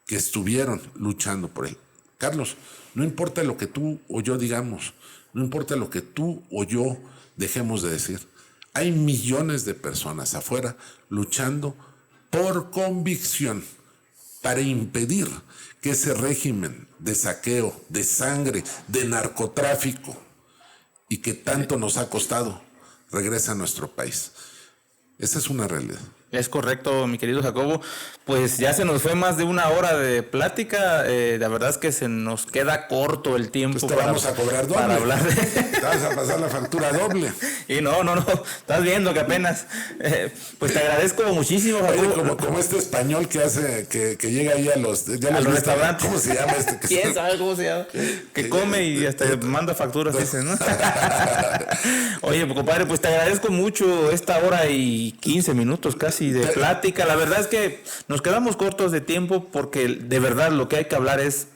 que estuvieron luchando por él. Carlos, no importa lo que tú o yo digamos, no importa lo que tú o yo dejemos de decir, hay millones de personas afuera luchando por convicción para impedir que ese régimen de saqueo, de sangre, de narcotráfico y que tanto nos ha costado regrese a nuestro país. Esa es una realidad. Es correcto, mi querido Jacobo. Pues ya se nos fue más de una hora de plática. La verdad es que se nos queda corto el tiempo. Pues te vamos a cobrar doble. Para hablar de... Te vas a pasar la factura doble. Y no. Estás viendo que apenas. Pues te agradezco muchísimo, Jacobo. Oye, como este español que hace, que llega ahí a los restaurantes. ¿Cómo se llama este? ¿Quién sabe cómo se llama? Que come y hasta manda facturas, dicen, ¿no? Oye, compadre, pues te agradezco mucho esta hora y 15 minutos casi de plática. La verdad es que nos quedamos cortos de tiempo porque de verdad lo que hay que hablar es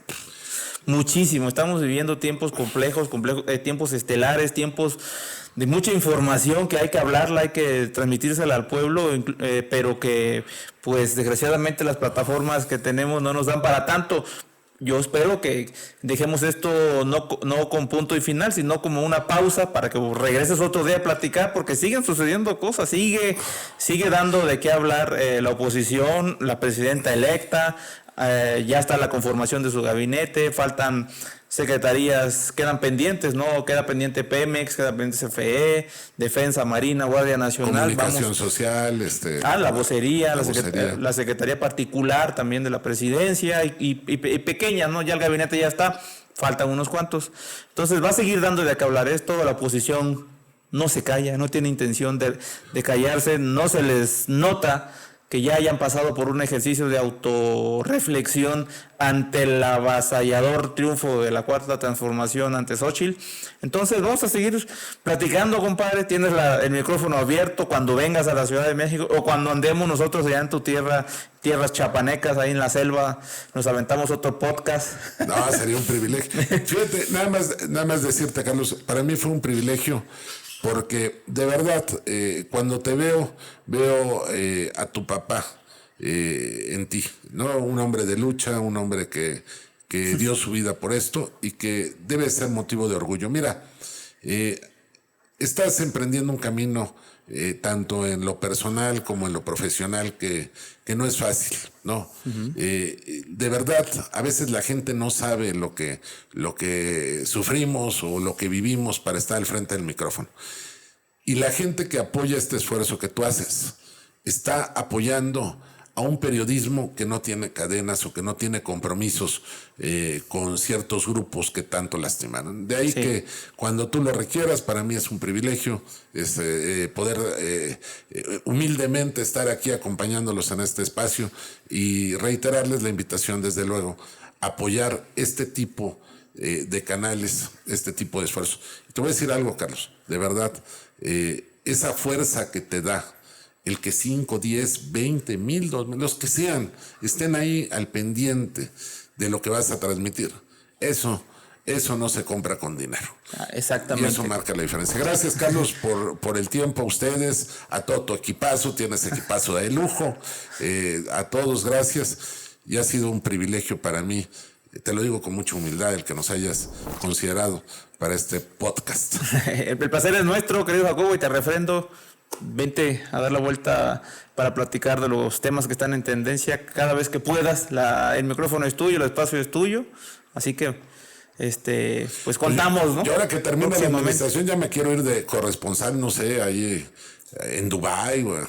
muchísimo. Estamos viviendo tiempos complejos, tiempos estelares, tiempos de mucha información que hay que hablarla, hay que transmitírsela al pueblo, pero que pues desgraciadamente las plataformas que tenemos no nos dan para tanto. Yo espero que dejemos esto no con punto y final, sino como una pausa para que regreses otro día a platicar, porque siguen sucediendo cosas, sigue dando de qué hablar la oposición, la presidenta electa, ya está la conformación de su gabinete, faltan secretarías, quedan pendientes, ¿no? Queda pendiente Pemex, queda pendiente CFE, Defensa, Marina, Guardia Nacional. Comunicación social, la vocería, la secretaría particular también de la presidencia y pequeñas, ¿no? Ya el gabinete ya está, faltan unos cuantos. Entonces va a seguir dando de qué hablar esto, la oposición no se calla, no tiene intención de callarse, no se les nota que ya hayan pasado por un ejercicio de autorreflexión ante el avasallador triunfo de la Cuarta Transformación ante Xóchitl. Entonces vamos a seguir platicando, compadre. Tienes el micrófono abierto cuando vengas a la Ciudad de México o cuando andemos nosotros allá en tu tierras chapanecas, ahí en la selva, nos aventamos otro podcast. No, sería un privilegio. Fíjate, nada más decirte, Carlos, para mí fue un privilegio porque de verdad, cuando te veo a tu papá en ti, ¿no? Un hombre de lucha, un hombre que dio su vida por esto y que debe ser motivo de orgullo. Mira, estás emprendiendo un camino tanto en lo personal como en lo profesional que no es fácil, ¿no? De verdad, a veces la gente no sabe lo que sufrimos o lo que vivimos para estar al frente del micrófono. Y la gente que apoya este esfuerzo que tú haces está apoyando a un periodismo que no tiene cadenas o que no tiene compromisos con ciertos grupos que tanto lastimaron. De ahí que cuando tú lo requieras, para mí es un privilegio poder humildemente estar aquí acompañándolos en este espacio y reiterarles la invitación, desde luego, a apoyar este tipo de canales, este tipo de esfuerzos. Y te voy a decir algo, Carlos, de verdad, esa fuerza que te da el que 5, 10, 20, 1000, 2000, los que sean, estén ahí al pendiente de lo que vas a transmitir. Eso no se compra con dinero. Exactamente. Y eso marca la diferencia. Gracias, Carlos, por el tiempo, a ustedes, a todo tu equipazo. Tienes equipazo de lujo. A todos, gracias. Y ha sido un privilegio para mí, te lo digo con mucha humildad, el que nos hayas considerado para este podcast. El placer es nuestro, querido Jacobo, y te refrendo. Vente a dar la vuelta para platicar de los temas que están en tendencia cada vez que puedas. El micrófono es tuyo, el espacio es tuyo. Así que, pues contamos, ¿no? Yo ahora que termine la administración ya me quiero ir de corresponsal, no sé, ahí en Dubái, güey.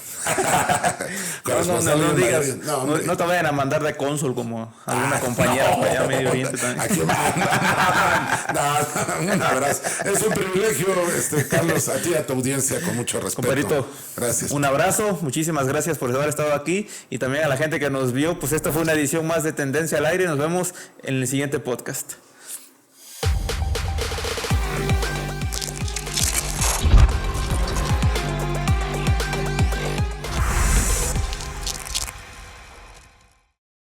No digas, no te vayan a mandar de cónsul como alguna compañera para allá Medio Oriente también. Un abrazo. Es un privilegio, Carlos, a ti y a tu audiencia, con mucho respeto. Compadrito, gracias. Un abrazo, muchísimas gracias por haber estado aquí y también a la gente que nos vio. Pues esta fue una edición más de Tendencia al Aire. Nos vemos en el siguiente podcast.